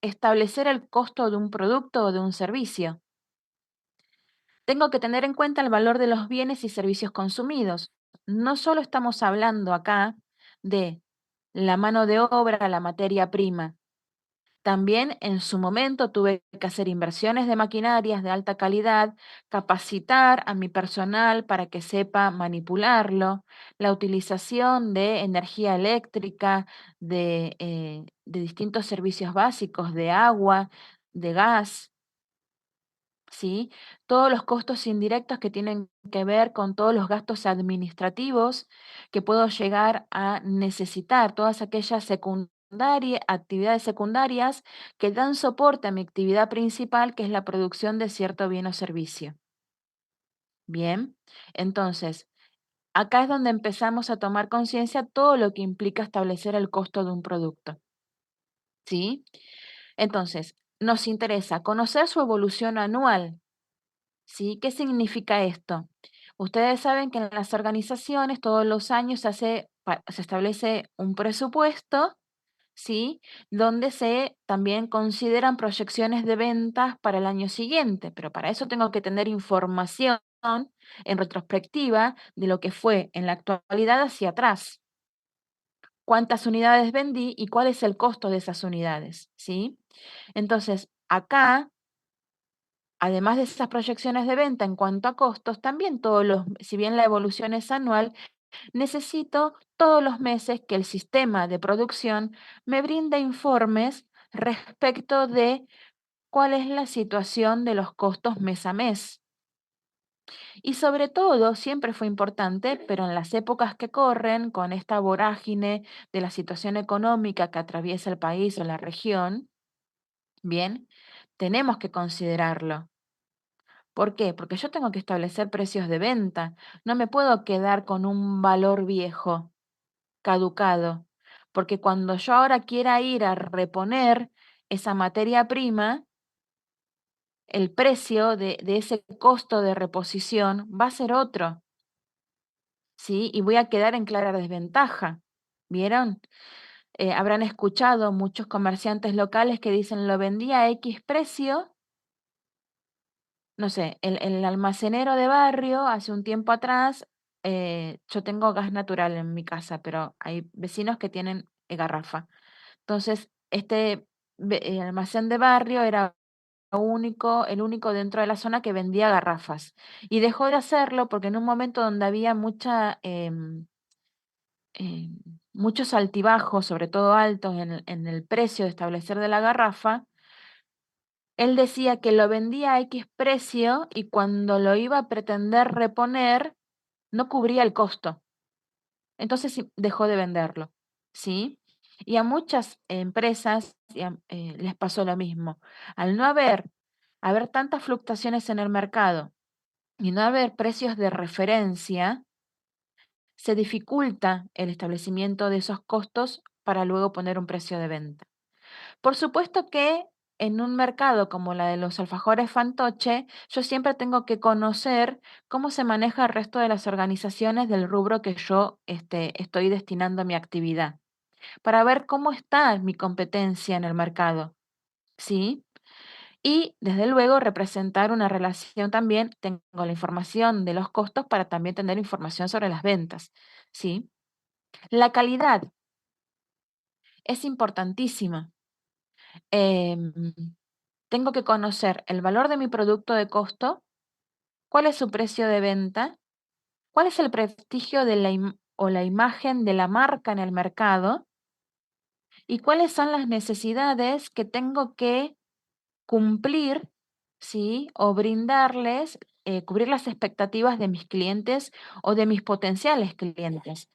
establecer el costo de un producto o de un servicio? Tengo que tener en cuenta el valor de los bienes y servicios consumidos. No solo estamos hablando acá de la mano de obra, la materia prima. También en su momento tuve que hacer inversiones de maquinarias de alta calidad, capacitar a mi personal para que sepa manipularlo, la utilización de energía eléctrica, de distintos servicios básicos, de agua, de gas, ¿sí? Todos los costos indirectos que tienen que ver con todos los gastos administrativos que puedo llegar a necesitar, todas aquellas actividades secundarias que dan soporte a mi actividad principal, que es la producción de cierto bien o servicio. Bien, entonces, acá es donde empezamos a tomar conciencia todo lo que implica establecer el costo de un producto. ¿Sí? Entonces, nos interesa conocer su evolución anual, ¿sí? ¿Qué significa esto? Ustedes saben que en las organizaciones todos los años se establece un presupuesto, ¿sí? Donde se también consideran proyecciones de ventas para el año siguiente, pero para eso tengo que tener información en retrospectiva de lo que fue en la actualidad hacia atrás. Cuántas unidades vendí y cuál es el costo de esas unidades, ¿sí? Entonces, acá, además de esas proyecciones de venta en cuanto a costos, también si bien la evolución es anual, necesito todos los meses que el sistema de producción me brinde informes respecto de cuál es la situación de los costos mes a mes. Y sobre todo, siempre fue importante, pero en las épocas que corren, con esta vorágine de la situación económica que atraviesa el país o la región, bien, tenemos que considerarlo. ¿Por qué? Porque yo tengo que establecer precios de venta. No me puedo quedar con un valor viejo, caducado, porque cuando yo ahora quiera ir a reponer esa materia prima, el precio de ese costo de reposición va a ser otro, ¿sí? Y voy a quedar en clara desventaja. ¿Vieron? Habrán escuchado muchos comerciantes locales que dicen lo vendí a X precio. No sé, el almacenero de barrio hace un tiempo atrás, yo tengo gas natural en mi casa, pero hay vecinos que tienen garrafa. Entonces, almacén de barrio era el único dentro de la zona que vendía garrafas. Y dejó de hacerlo porque en un momento donde había muchos altibajos, sobre todo altos en el precio de establecer de la garrafa, él decía que lo vendía a X precio y cuando lo iba a pretender reponer, no cubría el costo. Entonces sí, dejó de venderlo, ¿sí? Y a muchas empresas les pasó lo mismo. Al no haber tantas fluctuaciones en el mercado y no haber precios de referencia, se dificulta el establecimiento de esos costos para luego poner un precio de venta. Por supuesto que en un mercado como la de los alfajores Fantoche, yo siempre tengo que conocer cómo se maneja el resto de las organizaciones del rubro que yo estoy destinando mi actividad, para ver cómo está mi competencia en el mercado, ¿sí? Y desde luego representar una relación también, tengo la información de los costos para también tener información sobre las ventas, ¿sí? La calidad es importantísima. Em, Tengo que conocer el valor de mi producto de costo, cuál es su precio de venta, cuál es el prestigio de o la imagen de la marca en el mercado y cuáles son las necesidades que tengo que cumplir, ¿sí? O brindarles, cubrir las expectativas de mis clientes o de mis potenciales clientes.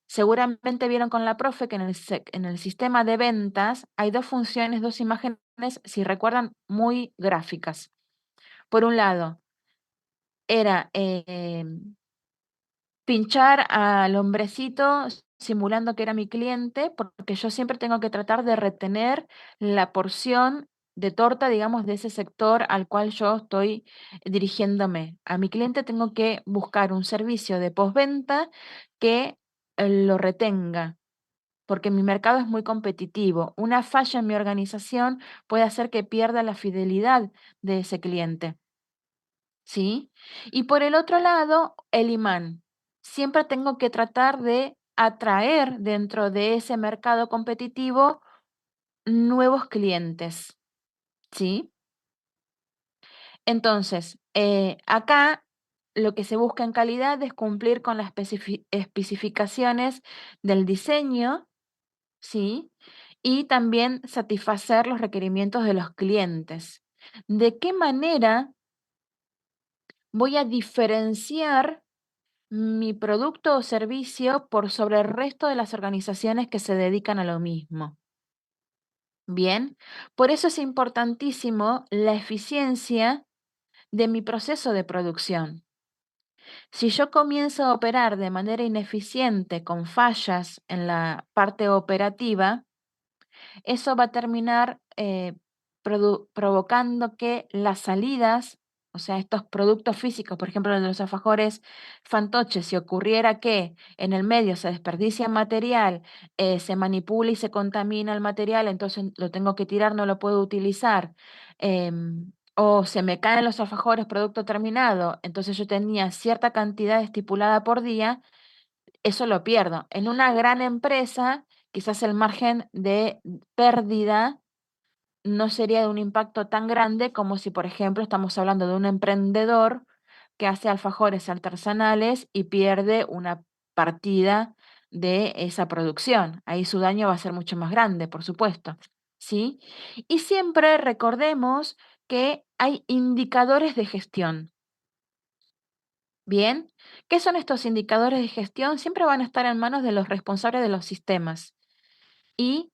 Seguramente vieron con la profe que en el sistema de ventas hay dos funciones, dos imágenes, si recuerdan, muy gráficas. Por un lado, era pinchar al hombrecito simulando que era mi cliente, porque yo siempre tengo que tratar de retener la porción de torta, digamos, de ese sector al cual yo estoy dirigiéndome. A mi cliente tengo que buscar un servicio de postventa que lo retenga, porque mi mercado es muy competitivo. Una falla en mi organización puede hacer que pierda la fidelidad de ese cliente. ¿Sí? Y por el otro lado, el imán. Siempre tengo que tratar de atraer dentro de ese mercado competitivo nuevos clientes, ¿sí? Entonces, acá lo que se busca en calidad es cumplir con las especificaciones del diseño, ¿sí? Y también satisfacer los requerimientos de los clientes. ¿De qué manera voy a diferenciar mi producto o servicio por sobre el resto de las organizaciones que se dedican a lo mismo? Bien, por eso es importantísimo la eficiencia de mi proceso de producción. Si yo comienzo a operar de manera ineficiente con fallas en la parte operativa, eso va a terminar provocando que las salidas, o sea, estos productos físicos, por ejemplo, de los alfajores fantoches, si ocurriera que en el medio se desperdicia material, se manipula y se contamina el material, entonces lo tengo que tirar, no lo puedo utilizar, o se me caen los alfajores, producto terminado, entonces yo tenía cierta cantidad estipulada por día, eso lo pierdo. En una gran empresa, quizás el margen de pérdida no sería de un impacto tan grande como si, por ejemplo, estamos hablando de un emprendedor que hace alfajores artesanales y pierde una partida de esa producción. Ahí su daño va a ser mucho más grande, por supuesto. ¿Sí? Y siempre recordemos que hay indicadores de gestión. Bien, ¿qué son estos indicadores de gestión? Siempre van a estar en manos de los responsables de los sistemas y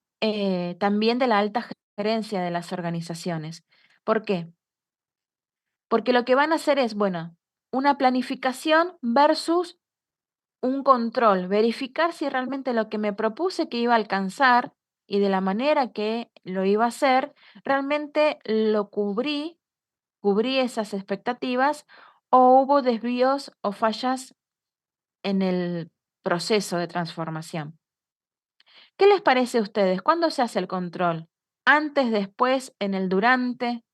también de la alta gerencia de las organizaciones. ¿Por qué? Porque lo que van a hacer es, bueno, una planificación versus un control, verificar si realmente lo que me propuse que iba a alcanzar y de la manera que lo iba a hacer, realmente lo cubrí esas expectativas o hubo desvíos o fallas en el proceso de transformación. ¿Qué les parece a ustedes? ¿Cuándo se hace el control? ¿Antes, después, en el durante?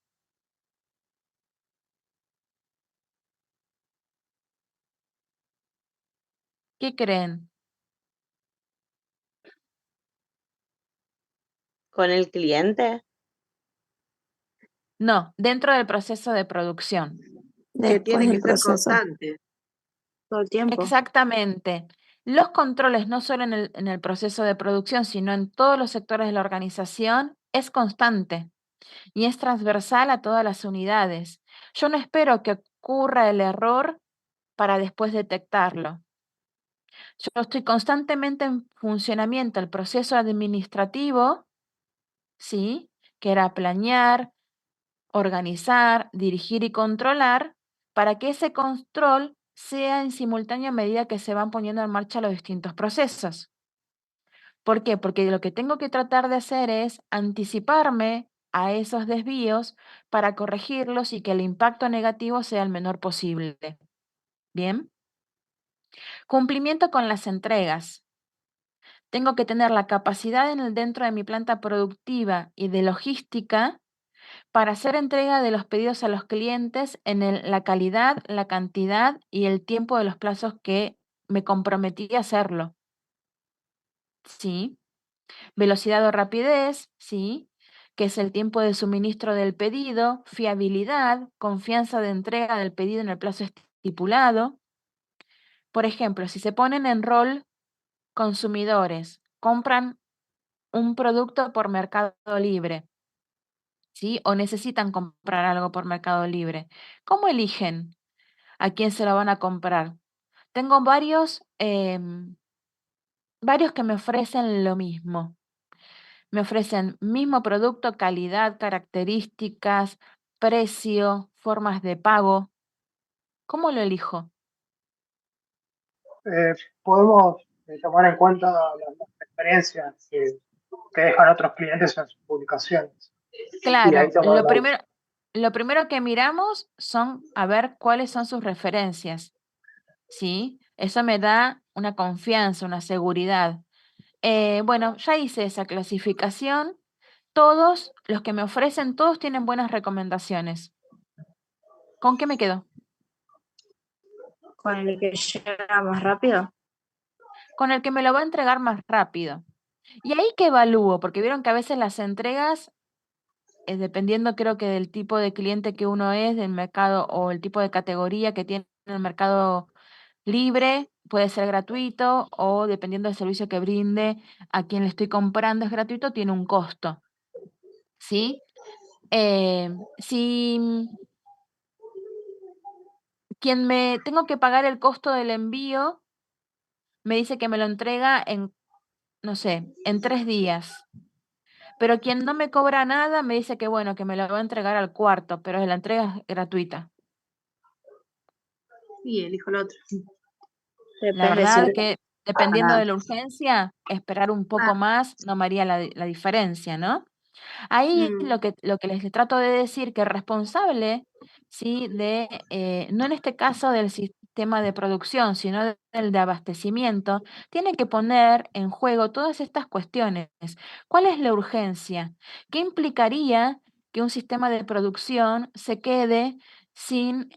¿Qué creen? ¿Con el cliente? No, dentro del proceso de producción. Que Después tiene que del ser proceso. constante todo el tiempo. Exactamente. Los controles, no solo en el proceso de producción, sino en todos los sectores de la organización, es constante y es transversal a todas las unidades. Yo no espero que ocurra el error para después detectarlo. Yo estoy constantemente en funcionamiento el proceso administrativo, ¿sí? Que era planear, organizar, dirigir y controlar, para que ese control sea en simultáneo a medida que se van poniendo en marcha los distintos procesos. ¿Por qué? Porque lo que tengo que tratar de hacer es anticiparme a esos desvíos para corregirlos y que el impacto negativo sea el menor posible. ¿Bien? Cumplimiento con las entregas. Tengo que tener la capacidad dentro de mi planta productiva y de logística para hacer entrega de los pedidos a los clientes en la calidad, la cantidad y el tiempo de los plazos que me comprometí a hacerlo. ¿Sí? Velocidad o rapidez, ¿sí? Que es el tiempo de suministro del pedido, fiabilidad, confianza de entrega del pedido en el plazo estipulado. Por ejemplo, si se ponen en rol consumidores, compran un producto por Mercado Libre, ¿sí? O necesitan comprar algo por Mercado Libre. ¿Cómo eligen a quién se lo van a comprar? Tengo varios que me ofrecen lo mismo. Me ofrecen mismo producto, calidad, características, precio, formas de pago. ¿Cómo lo elijo? Podemos tomar en cuenta las experiencias que dejan otros clientes en sus publicaciones y ahí Claro, tomar la lo primero que miramos son a ver cuáles son sus referencias, ¿sí? Eso me da una confianza, una seguridad. Bueno, ya hice esa clasificación. Todos los que me ofrecen, todos tienen buenas recomendaciones. ¿Con qué me quedo? Con el que llega más rápido. Con el que me lo va a entregar más rápido. ¿Y ahí qué evalúo? Porque vieron que a veces las entregas, dependiendo creo que del tipo de cliente que uno es, del mercado o el tipo de categoría que tiene el mercado libre, puede ser gratuito o dependiendo del servicio que brinde a quien le estoy comprando es gratuito, tiene un costo. ¿Sí? Si quien me tengo que pagar el costo del envío me dice que me lo entrega en, no sé, en 3 días. Pero quien no me cobra nada me dice que bueno, que me lo va a entregar al cuarto, pero la entrega es gratuita. Y elijo el otro. La Depende si verdad no que pasa dependiendo nada. de la urgencia, esperar un poco más no me haría la diferencia, ¿no? Ahí Mm. lo que les trato de decir que el responsable, ¿sí? No en este caso del sistema de producción, sino del de abastecimiento, tiene que poner en juego todas estas cuestiones. ¿Cuál es la urgencia? ¿Qué implicaría que un sistema de producción se quede sin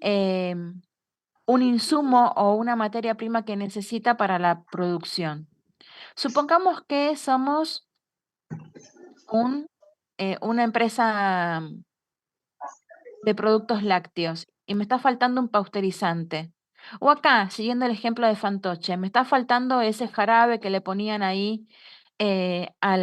un insumo o una materia prima que necesita para la producción? Supongamos que somos una empresa de productos lácteos y me está faltando un pasteurizante. O acá, siguiendo el ejemplo de Fantoche, me está faltando ese jarabe que le ponían ahí a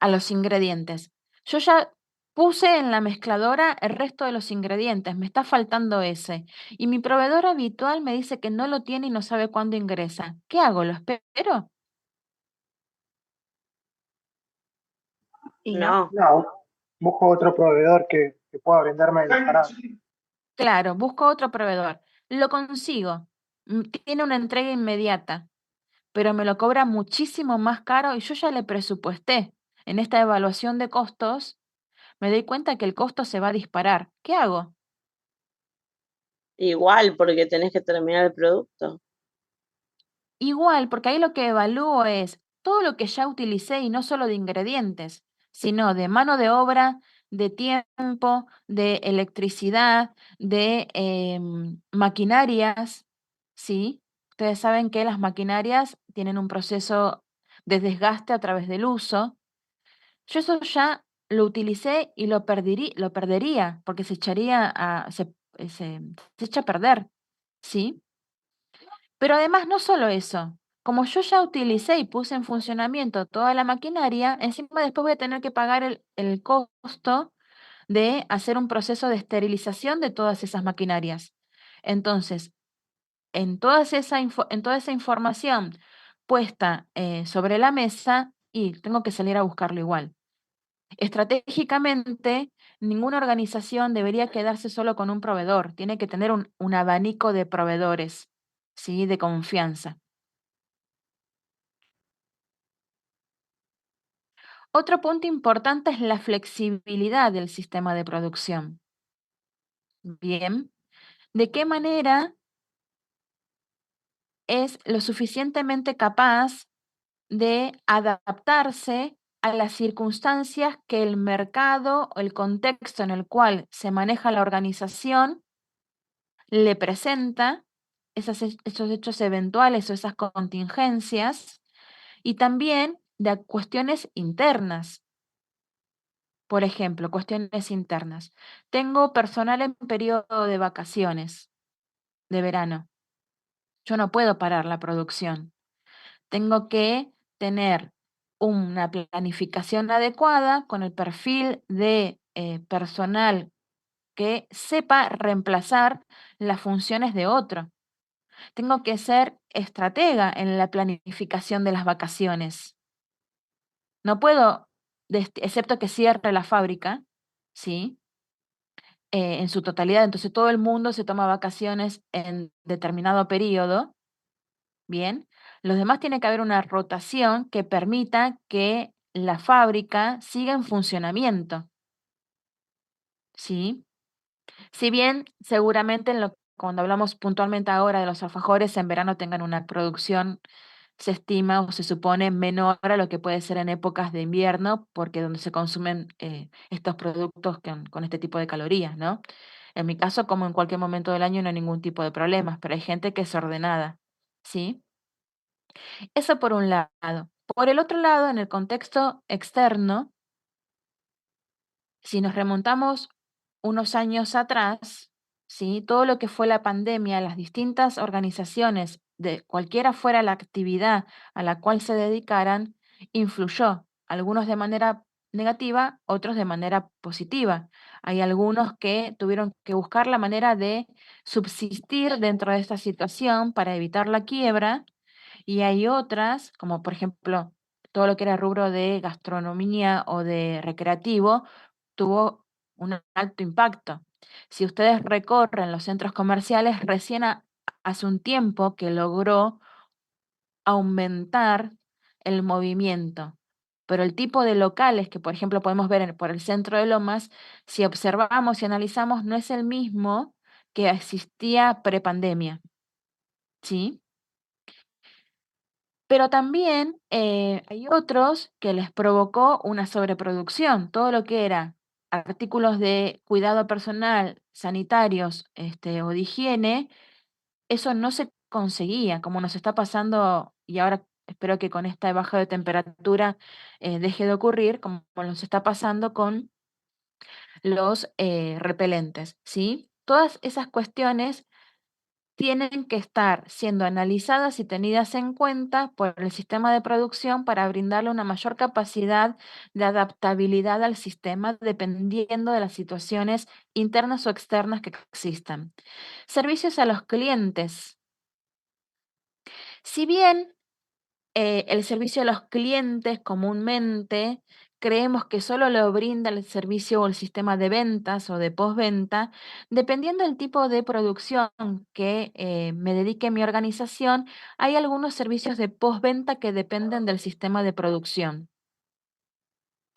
los ingredientes. Yo ya puse en la mezcladora el resto de los ingredientes, me está faltando ese. Y mi proveedor habitual me dice que no lo tiene y no sabe cuándo ingresa. ¿Qué hago? ¿Lo espero? Y no. No, No, busco otro proveedor que pueda brindarme el jarabe. Claro, busco otro proveedor. Lo consigo. Tiene una entrega inmediata, pero me lo cobra muchísimo más caro y yo ya le presupuesté. En esta evaluación de costos, me doy cuenta que el costo se va a disparar. ¿Qué hago? igual porque tenés que terminar el producto. Igual, porque ahí lo que evalúo es todo lo que ya utilicé y no solo de ingredientes, sino de mano de obra, de tiempo, de electricidad, de maquinarias, ¿sí? Ustedes saben que las maquinarias tienen un proceso de desgaste a través del uso. Yo eso ya lo utilicé y lo perdería, porque se echa a perder, ¿sí? Pero además no solo eso, como yo ya utilicé y puse en funcionamiento toda la maquinaria, encima después voy a tener que pagar el costo de hacer un proceso de esterilización de todas esas maquinarias. Entonces, en toda esa información puesta sobre la mesa, y tengo que salir a buscarlo igual. Estratégicamente, ninguna organización debería quedarse solo con un proveedor, tiene que tener un abanico de proveedores, ¿sí? De confianza. Otro punto importante es la flexibilidad del sistema de producción. Bien, ¿de qué manera es lo suficientemente capaz de adaptarse a las circunstancias que el mercado o el contexto en el cual se maneja la organización le presenta, esos hechos eventuales o esas contingencias, y también de cuestiones internas? Por ejemplo, cuestiones internas. Tengo personal en periodo de vacaciones de verano. Yo no puedo parar la producción. Tengo que tener una planificación adecuada con el perfil de personal que sepa reemplazar las funciones de otro. Tengo que ser estratega en la planificación de las vacaciones. No puedo, excepto que cierre la fábrica, ¿sí? En su totalidad, entonces todo el mundo se toma vacaciones en determinado periodo, ¿bien? Los demás tiene que haber una rotación que permita que la fábrica siga en funcionamiento, ¿sí? Si bien seguramente cuando hablamos puntualmente ahora de los alfajores, en verano tengan una producción, se estima o se supone menor a lo que puede ser en épocas de invierno, porque donde se consumen estos productos con este tipo de calorías, ¿no? En mi caso, como en cualquier momento del año, no hay ningún tipo de problemas, pero hay gente que es ordenada, ¿sí? Eso por un lado. Por el otro lado, en el contexto externo, si nos remontamos unos años atrás, ¿sí? Todo lo que fue la pandemia, las distintas organizaciones, de cualquiera fuera la actividad a la cual se dedicaran, influyó, algunos de manera negativa, otros de manera positiva. Hay algunos que tuvieron que buscar la manera de subsistir dentro de esta situación para evitar la quiebra, y hay otras, como por ejemplo todo lo que era rubro de gastronomía o de recreativo, tuvo un alto impacto. Si ustedes recorren los centros comerciales, recién hace un tiempo que logró aumentar el movimiento. Pero el tipo de locales que, por ejemplo, podemos ver por el centro de Lomas, si observamos y analizamos, no es el mismo que existía prepandemia, ¿sí? Pero también hay otros que les provocó una sobreproducción. Todo lo que era artículos de cuidado personal, sanitarios, o de higiene, eso no se conseguía, como nos está pasando, y ahora espero que con esta baja de temperatura deje de ocurrir, como nos está pasando con los repelentes, ¿sí? Todas esas cuestiones tienen que estar siendo analizadas y tenidas en cuenta por el sistema de producción para brindarle una mayor capacidad de adaptabilidad al sistema dependiendo de las situaciones internas o externas que existan. Servicios a los clientes. Si bien el servicio a los clientes comúnmente creemos que solo lo brinda el servicio o el sistema de ventas o de postventa, dependiendo del tipo de producción que me dedique mi organización, hay algunos servicios de postventa que dependen del sistema de producción.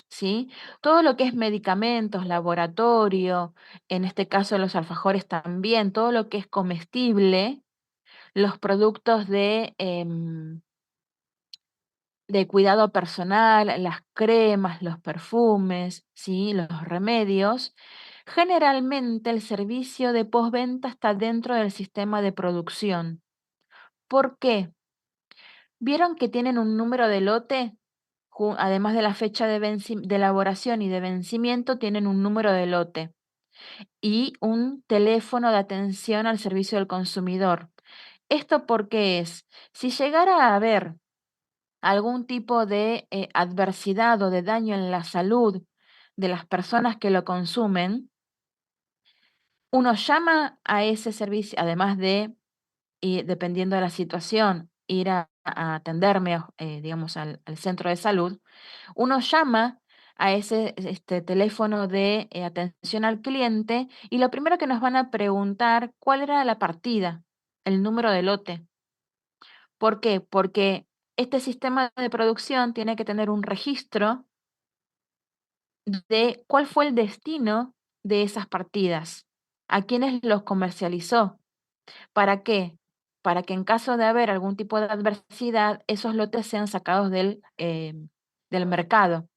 ¿Sí? Todo lo que es medicamentos, laboratorio, en este caso los alfajores también, todo lo que es comestible, los productos de cuidado personal, las cremas, los perfumes, ¿sí? Los remedios. Generalmente el servicio de postventa está dentro del sistema de producción. ¿Por qué? ¿Vieron que tienen un número de lote? Además de la fecha de elaboración y de vencimiento, tienen un número de lote y un teléfono de atención al servicio del consumidor. ¿Esto por qué es? Si llegara a haber algún tipo de adversidad o de daño en la salud de las personas que lo consumen, uno llama a ese servicio, además de, dependiendo de la situación, ir a atenderme, digamos, al centro de salud, uno llama a ese teléfono de atención al cliente y lo primero que nos van a preguntar cuál era la partida, el número de lote. ¿Por qué? Porque este sistema de producción tiene que tener un registro de cuál fue el destino de esas partidas, a quiénes los comercializó. ¿Para qué? Para que en caso de haber algún tipo de adversidad, esos lotes sean sacados del mercado.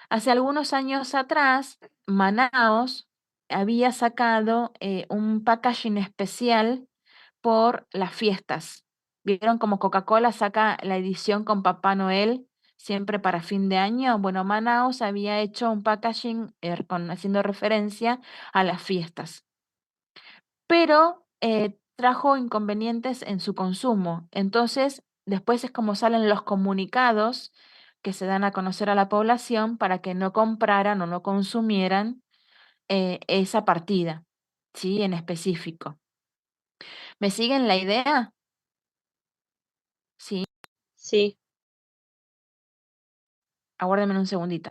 Hace algunos años atrás, Manaos había sacado un packaging especial por las fiestas. ¿Vieron como Coca-Cola saca la edición con Papá Noel siempre para fin de año? Bueno, Manaos había hecho un packaging haciendo referencia a las fiestas, pero trajo inconvenientes en su consumo. Entonces, después es como salen los comunicados que se dan a conocer a la población para que no compraran o no consumieran esa partida, ¿sí? En específico. ¿Me siguen la idea? Sí. Sí, Aguárdenme un segundito.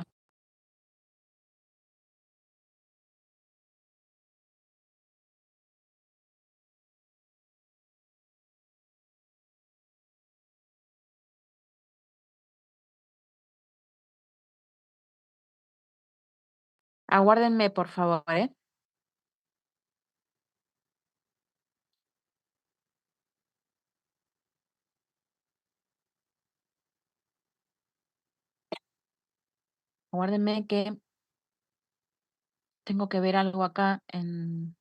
Aguárdenme, por favor, ¿eh? Aguárdenme que tengo que ver algo acá en...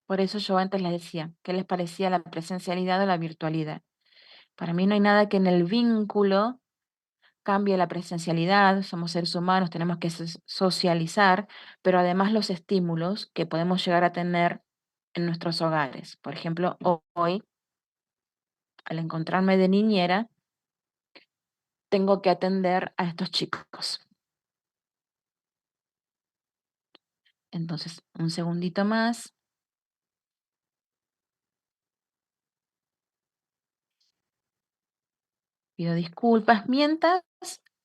Por eso yo antes les decía, ¿qué les parecía la presencialidad o la virtualidad? Para mí no hay nada que en el vínculo cambie la presencialidad, somos seres humanos, tenemos que socializar, pero además los estímulos que podemos llegar a tener en nuestros hogares. Por ejemplo, hoy, al encontrarme de niñera, tengo que atender a estos chicos. Entonces, un segundito más. Pido disculpas. Mientras,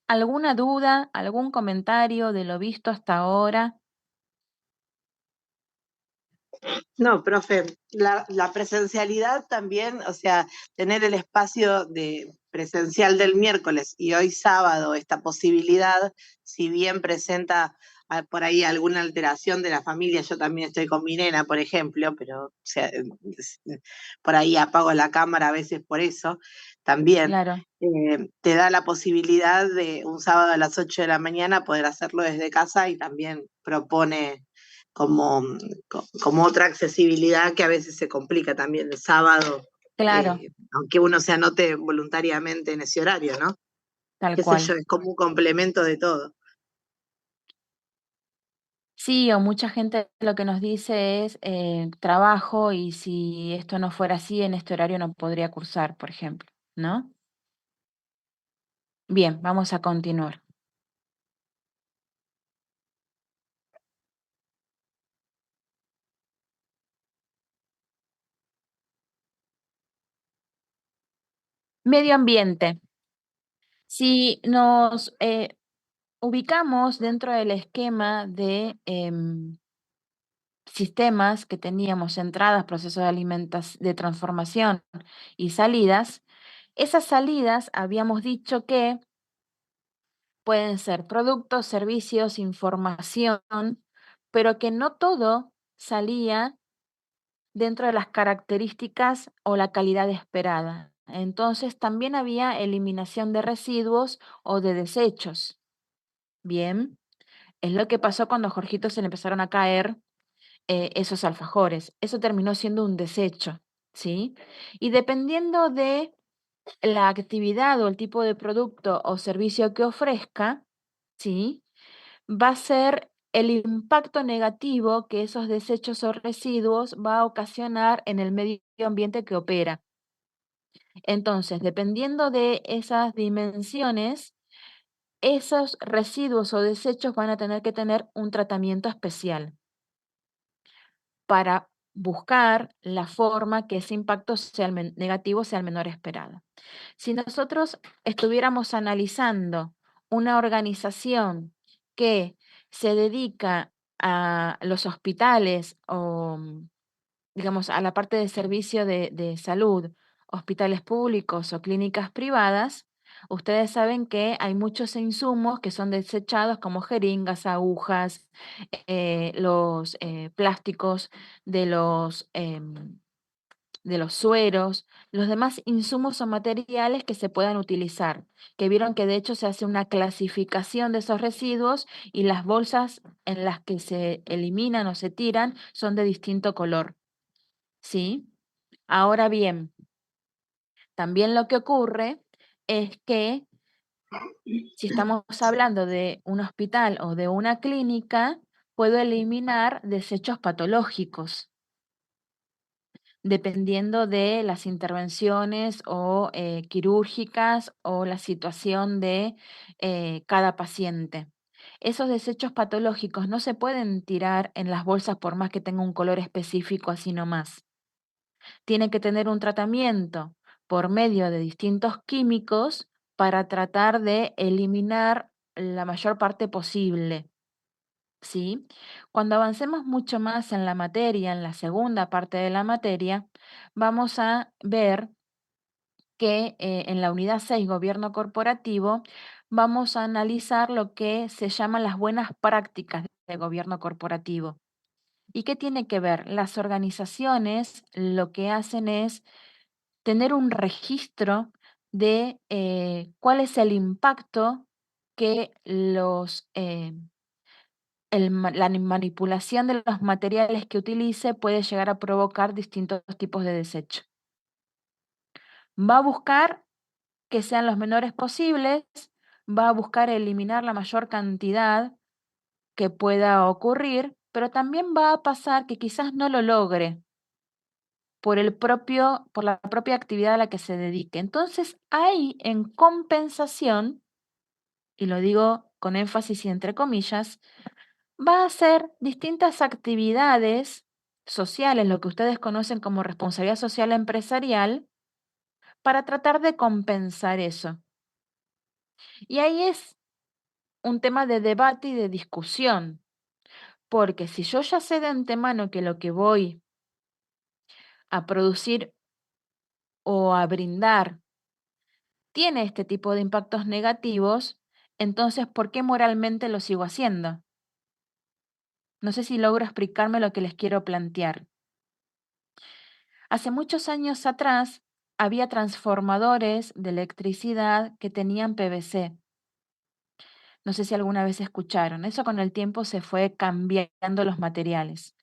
¿alguna duda, algún comentario de lo visto hasta ahora? No, profe, la presencialidad también, o sea, tener el espacio de presencial del miércoles y hoy sábado, esta posibilidad, si bien presenta por ahí alguna alteración de la familia, yo también estoy con mi nena, por ejemplo, pero o sea, por ahí apago la cámara a veces por eso, también Claro, te da la posibilidad de un sábado a las 8 de la mañana poder hacerlo desde casa y también propone como, como otra accesibilidad que a veces se complica también el sábado, claro, aunque uno se anote voluntariamente en ese horario, ¿no? tal Qué sé yo, cual. es como un complemento de todo. Sí, o mucha gente lo que nos dice es trabajo y si esto no fuera así, en este horario no podría cursar, por ejemplo, ¿no? Bien, vamos a continuar. Medio ambiente. Si nos ubicamos dentro del esquema de sistemas que teníamos, entradas, procesos de de transformación y salidas, esas salidas habíamos dicho que pueden ser productos, servicios, información, pero que no todo salía dentro de las características o la calidad esperada. Entonces también había eliminación de residuos o de desechos. Bien, es lo que pasó cuando a Jorgito se le empezaron a caer esos alfajores. Eso terminó siendo un desecho, ¿sí? Y dependiendo de la actividad o el tipo de producto o servicio que ofrezca, ¿sí? Va a ser el impacto negativo que esos desechos o residuos va a ocasionar en el medio ambiente que opera. Entonces, dependiendo de esas dimensiones, esos residuos o desechos van a tener que tener un tratamiento especial para buscar la forma que ese impacto sea negativo sea el menor esperado. Si nosotros estuviéramos analizando una organización que se dedica a los hospitales o, digamos, a la parte de servicio de salud, hospitales públicos o clínicas privadas, ustedes saben que hay muchos insumos que son desechados como jeringas, agujas, los plásticos de de los sueros, los demás insumos o materiales que se puedan utilizar, que vieron que de hecho se hace una clasificación de esos residuos y las bolsas en las que se eliminan o se tiran son de distinto color, ¿sí? Ahora bien, también lo que ocurre es que si estamos hablando de un hospital o de una clínica, puedo eliminar desechos patológicos dependiendo de las intervenciones o quirúrgicas o la situación de cada paciente. Esos desechos patológicos no se pueden tirar en las bolsas por más que tenga un color específico así nomás. Tiene que tener un tratamiento por medio de distintos químicos para tratar de eliminar la mayor parte posible. ¿Sí? Cuando avancemos mucho más en la materia, en la segunda parte de la materia, vamos a ver que en la unidad 6, gobierno corporativo, vamos a analizar lo que se llaman las buenas prácticas de gobierno corporativo. ¿Y qué tiene que ver? Las organizaciones lo que hacen es tener un registro de cuál es el impacto que la manipulación de los materiales que utilice puede llegar a provocar distintos tipos de desecho. Va a buscar que sean los menores posibles, va a buscar eliminar la mayor cantidad que pueda ocurrir, pero también va a pasar que quizás no lo logre por la propia actividad a la que se dedique. Entonces, ahí en compensación, y lo digo con énfasis y entre comillas, va a hacer distintas actividades sociales, lo que ustedes conocen como responsabilidad social empresarial, para tratar de compensar eso. Y ahí es un tema de debate y de discusión, Porque si yo ya sé de antemano que lo que voy a producir o a brindar tiene este tipo de impactos negativos, entonces, ¿por qué moralmente lo sigo haciendo? No sé si logro explicarme lo que les quiero plantear. Hace muchos años atrás había transformadores de electricidad que tenían PVC. No sé si alguna vez escucharon. Eso con el tiempo se fue cambiando los materiales.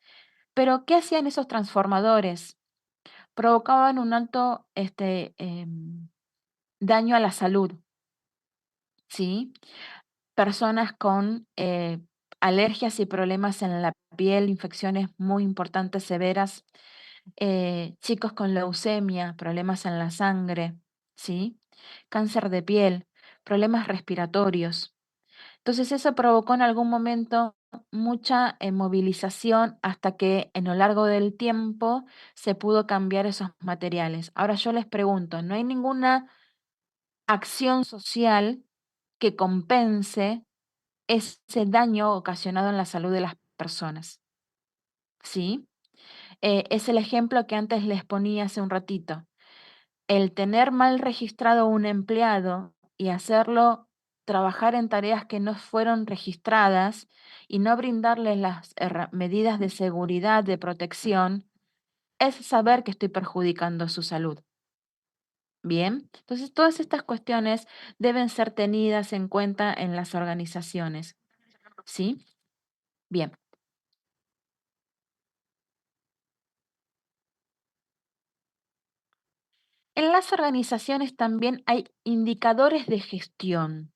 Pero, ¿qué hacían esos transformadores? Provocaban un alto daño a la salud, ¿sí? Personas con alergias y problemas en la piel, infecciones muy importantes, severas, chicos con leucemia, problemas en la sangre, ¿sí? Cáncer de piel, problemas respiratorios. Entonces eso provocó en algún momento mucha movilización hasta que en lo largo del tiempo se pudo cambiar esos materiales. Ahora yo les pregunto, ¿no hay ninguna acción social que compense ese daño ocasionado en la salud de las personas? ¿Sí? Es el ejemplo que antes les ponía hace un ratito. El tener mal registrado un empleado y hacerlo trabajar en tareas que no fueron registradas y no brindarle las medidas de seguridad, de protección, es saber que estoy perjudicando su salud. Bien, entonces todas estas cuestiones deben ser tenidas en cuenta en las organizaciones. ¿Sí? Bien. En las organizaciones también hay indicadores de gestión.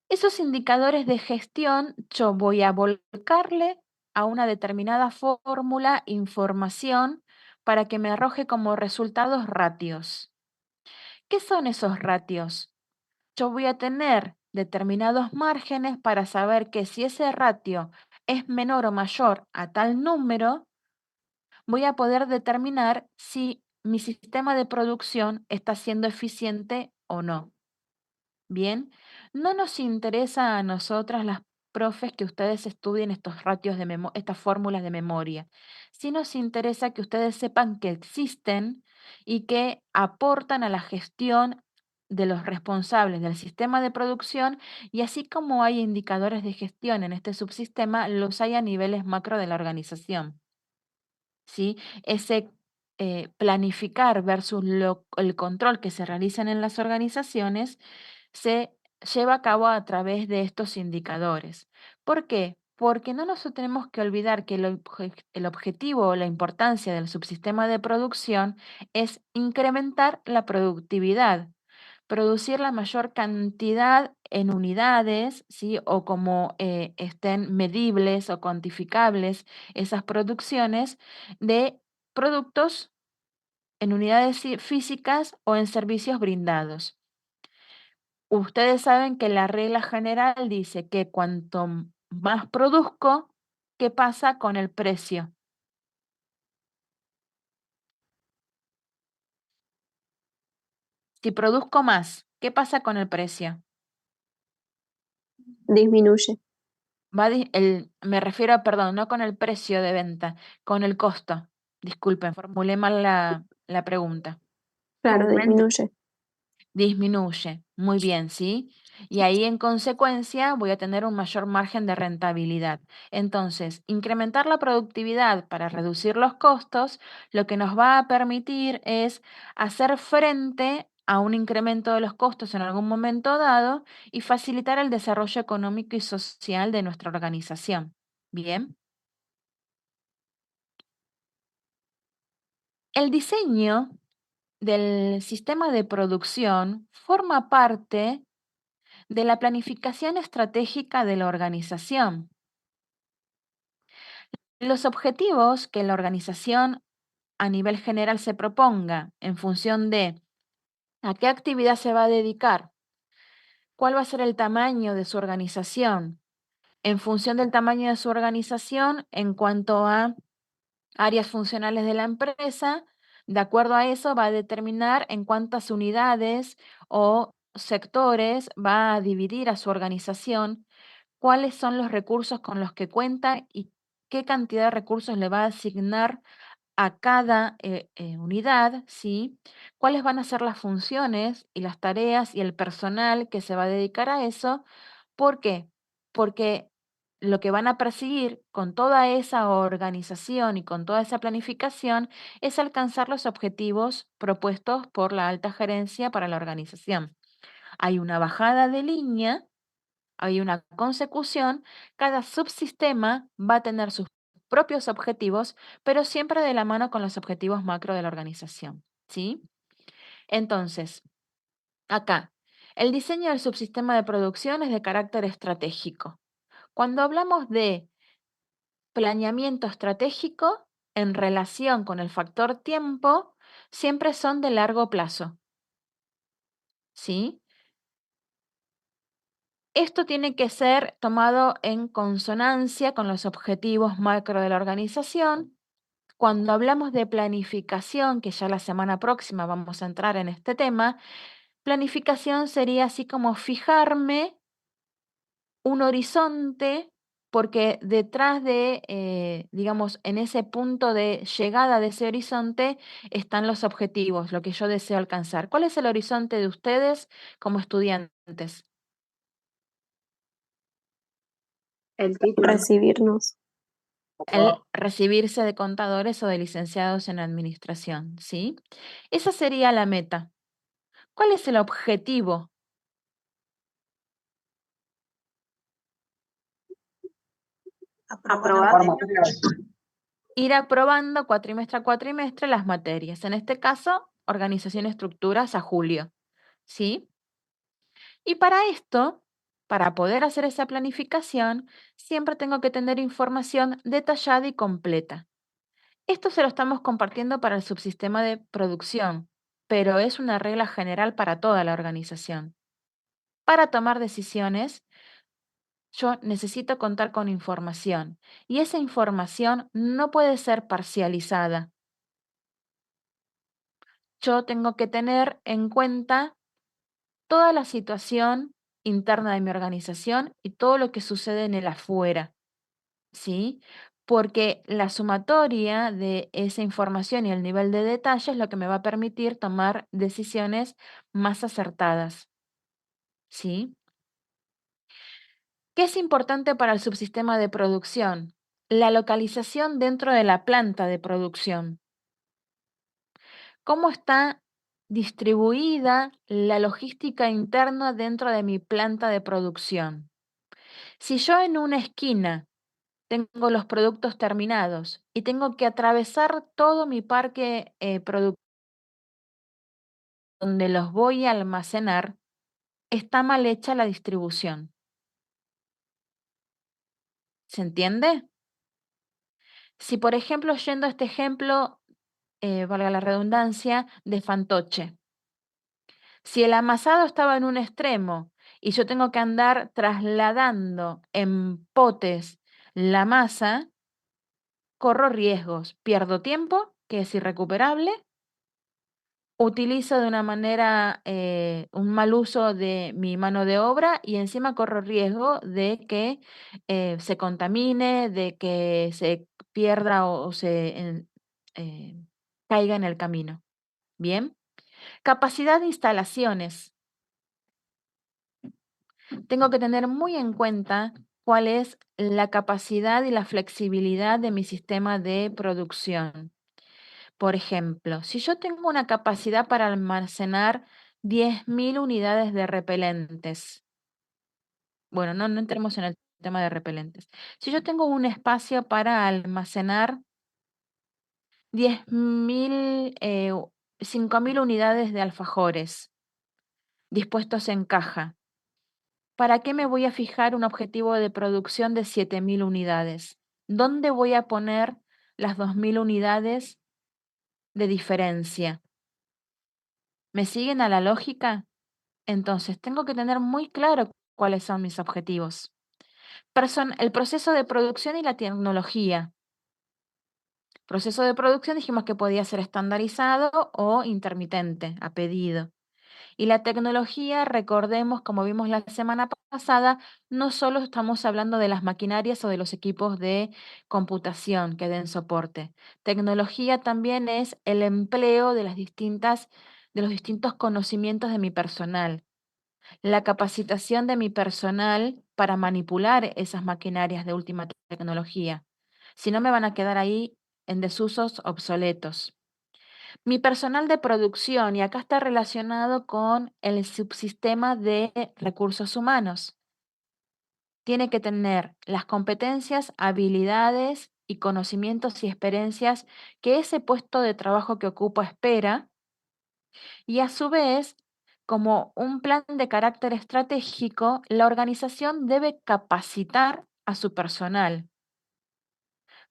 Esos indicadores de gestión yo voy a volcarle a una determinada fórmula información para que me arroje como resultados ratios. ¿Qué son esos ratios? Yo voy a tener determinados márgenes para saber que si ese ratio es menor o mayor a tal número, voy a poder determinar si mi sistema de producción está siendo eficiente o no. Bien, no nos interesa a nosotras las profes que ustedes estudien estos ratios de estas fórmulas de memoria. Sí nos interesa que ustedes sepan que existen y que aportan a la gestión de los responsables del sistema de producción, y así como hay indicadores de gestión en este subsistema, los hay a niveles macro de la organización. ¿Sí? Ese planificar versus el control que se realizan en las organizaciones se lleva a cabo a través de estos indicadores. ¿Por qué? Porque no nos tenemos que olvidar que el objetivo o la importancia del subsistema de producción es incrementar la productividad, producir la mayor cantidad en unidades, ¿sí? O como estén medibles o cuantificables esas producciones de productos en unidades físicas o en servicios brindados. Ustedes saben que la regla general dice que cuanto más produzco, ¿qué pasa con el precio? Si produzco más, ¿qué pasa con el precio? Disminuye. Me refiero, perdón, no con el precio de venta, con el costo. Disculpen, formulé mal la pregunta. Claro, disminuye. Disminuye, muy bien, ¿sí? Y ahí en consecuencia voy a tener un mayor margen de rentabilidad. Entonces, incrementar la productividad para reducir los costos, lo que nos va a permitir es hacer frente a un incremento de los costos en algún momento dado y facilitar el desarrollo económico y social de nuestra organización. Bien. El diseño del sistema de producción forma parte de la planificación estratégica de la organización. Los objetivos que la organización a nivel general se proponga en función de a qué actividad se va a dedicar, cuál va a ser el tamaño de su organización, en función del tamaño de su organización en cuanto a áreas funcionales de la empresa, de acuerdo a eso va a determinar en cuántas unidades o sectores va a dividir a su organización, cuáles son los recursos con los que cuenta y qué cantidad de recursos le va a asignar a cada unidad, ¿sí? Cuáles van a ser las funciones y las tareas y el personal que se va a dedicar a eso. ¿Por qué? Porque lo que van a perseguir con toda esa organización y con toda esa planificación es alcanzar los objetivos propuestos por la alta gerencia para la organización. Hay una bajada de línea, hay una consecución, cada subsistema va a tener sus propios objetivos, pero siempre de la mano con los objetivos macro de la organización, ¿sí? Entonces, acá, el diseño del subsistema de producción es de carácter estratégico. Cuando hablamos de planeamiento estratégico en relación con el factor tiempo, siempre son de largo plazo, ¿sí? Esto tiene que ser tomado en consonancia con los objetivos macro de la organización. Cuando hablamos de planificación, que ya la semana próxima vamos a entrar en este tema, planificación sería así como fijarme un horizonte, porque detrás de, digamos, en ese punto de llegada de ese horizonte están los objetivos, lo que yo deseo alcanzar. ¿Cuál es el horizonte de ustedes como estudiantes? El título. Recibirnos. El recibirse de contadores o de licenciados en administración, ¿sí? Esa sería la meta. ¿Cuál es el objetivo? Aprobar. Par materias. Ir aprobando cuatrimestre a cuatrimestre las materias. En este caso, organización y estructuras a julio, ¿sí? Y para esto, para poder hacer esa planificación, siempre tengo que tener información detallada y completa. Esto se lo estamos compartiendo para el subsistema de producción, pero es una regla general para toda la organización. Para tomar decisiones, yo necesito contar con información y esa información no puede ser parcializada. Yo tengo que tener en cuenta toda la situación interna de mi organización y todo lo que sucede en el afuera, ¿sí? Porque la sumatoria de esa información y el nivel de detalle es lo que me va a permitir tomar decisiones más acertadas, ¿sí? ¿Qué es importante para el subsistema de producción? La localización dentro de la planta de producción. ¿Cómo está distribuida la logística interna dentro de mi planta de producción? Si yo en una esquina tengo los productos terminados y tengo que atravesar todo mi parque productivo donde los voy a almacenar, está mal hecha la distribución. ¿Se entiende? Si, por ejemplo, yendo a este ejemplo, valga la redundancia, de fantoche, si el amasado estaba en un extremo y yo tengo que andar trasladando en potes la masa, corro riesgos, pierdo tiempo, que es irrecuperable, utilizo de una manera un mal uso de mi mano de obra y encima corro riesgo de que se contamine, de que se pierda o eh, caiga en el camino. Bien. Capacidad de instalaciones. Tengo que tener muy en cuenta cuál es la capacidad y la flexibilidad de mi sistema de producción. Por ejemplo, si yo tengo una capacidad para almacenar 10.000 unidades de repelentes, bueno, no entremos en el tema de repelentes. Si yo tengo un espacio para almacenar 10.000, 5.000 unidades de alfajores dispuestos en caja, ¿para qué me voy a fijar un objetivo de producción de 7.000 unidades? ¿Dónde voy a poner las 2.000 unidades de diferencia? ¿Me siguen a la lógica? Entonces, tengo que tener muy claro cuáles son mis objetivos. El proceso de producción y la tecnología. Proceso de producción dijimos que podía ser estandarizado o intermitente, a pedido. Y la tecnología, recordemos, como vimos la semana pasada, no solo estamos hablando de las maquinarias o de los equipos de computación que den soporte. Tecnología también es el empleo de de los distintos conocimientos de mi personal, la capacitación de mi personal para manipular esas maquinarias de última tecnología. Si no, me van a quedar ahí en desusos obsoletos. Mi personal de producción, y acá está relacionado con el subsistema de recursos humanos, tiene que tener las competencias, habilidades y conocimientos y experiencias que ese puesto de trabajo que ocupa espera, y a su vez, como un plan de carácter estratégico, la organización debe capacitar a su personal,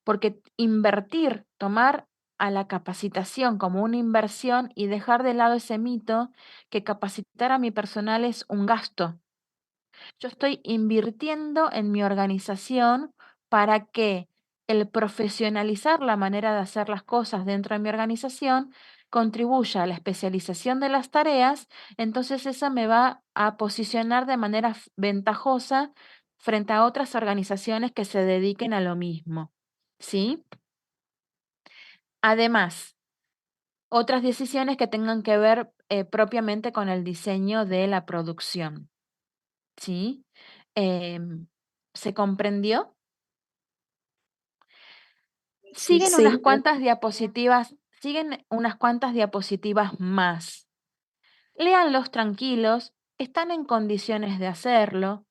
porque invertir, tomar a la capacitación como una inversión y dejar de lado ese mito que capacitar a mi personal es un gasto. Yo estoy invirtiendo en mi organización para que el profesionalizar la manera de hacer las cosas dentro de mi organización contribuya a la especialización de las tareas, entonces eso me va a posicionar de manera ventajosa frente a otras organizaciones que se dediquen a lo mismo. ¿Sí? Además, otras decisiones que tengan que ver propiamente con el diseño de la producción. ¿Sí? Em, ¿Se comprendió? Siguen unas Sí. cuantas diapositivas, siguen unas cuantas diapositivas más. Léanlos tranquilos, están en condiciones de hacerlo,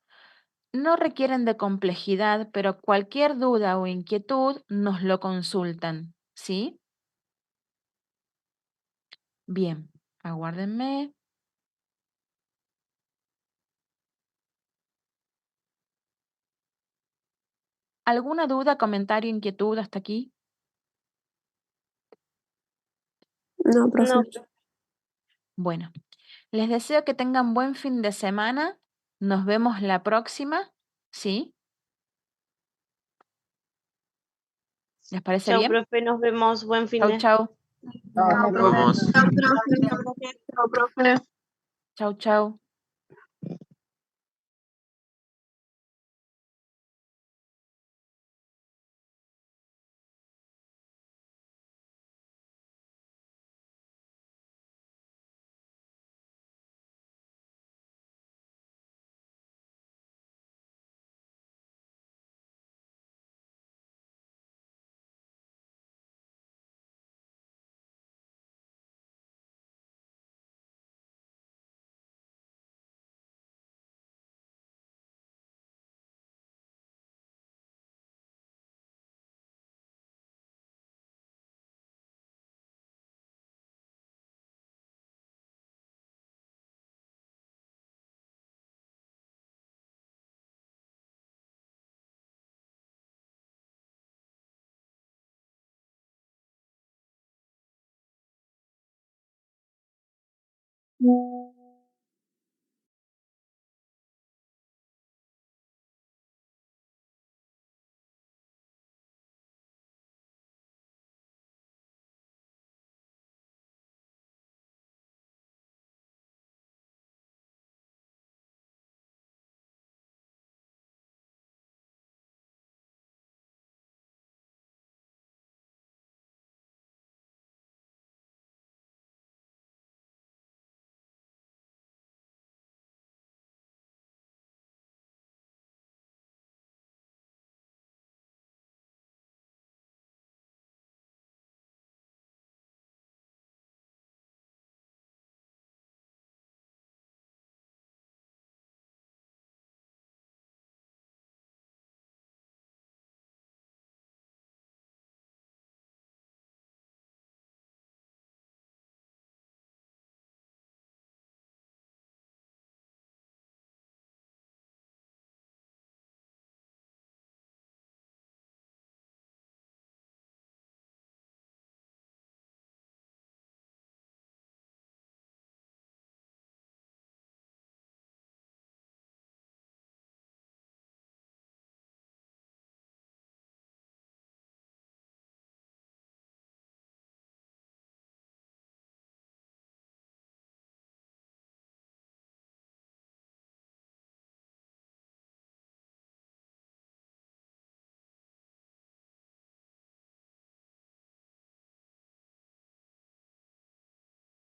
no requieren de complejidad, pero cualquier duda o inquietud nos lo consultan, ¿sí? Bien, aguárdenme. ¿Alguna duda, comentario, inquietud hasta aquí? No, profe. No, Bueno, les deseo que tengan buen fin de semana. Nos vemos la próxima, ¿sí? ¿Les parece chau, bien? profe, nos vemos. Buen fin Chau, de. chau. No, Nos vemos. Chao, profe. Chau, chau.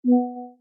Mm.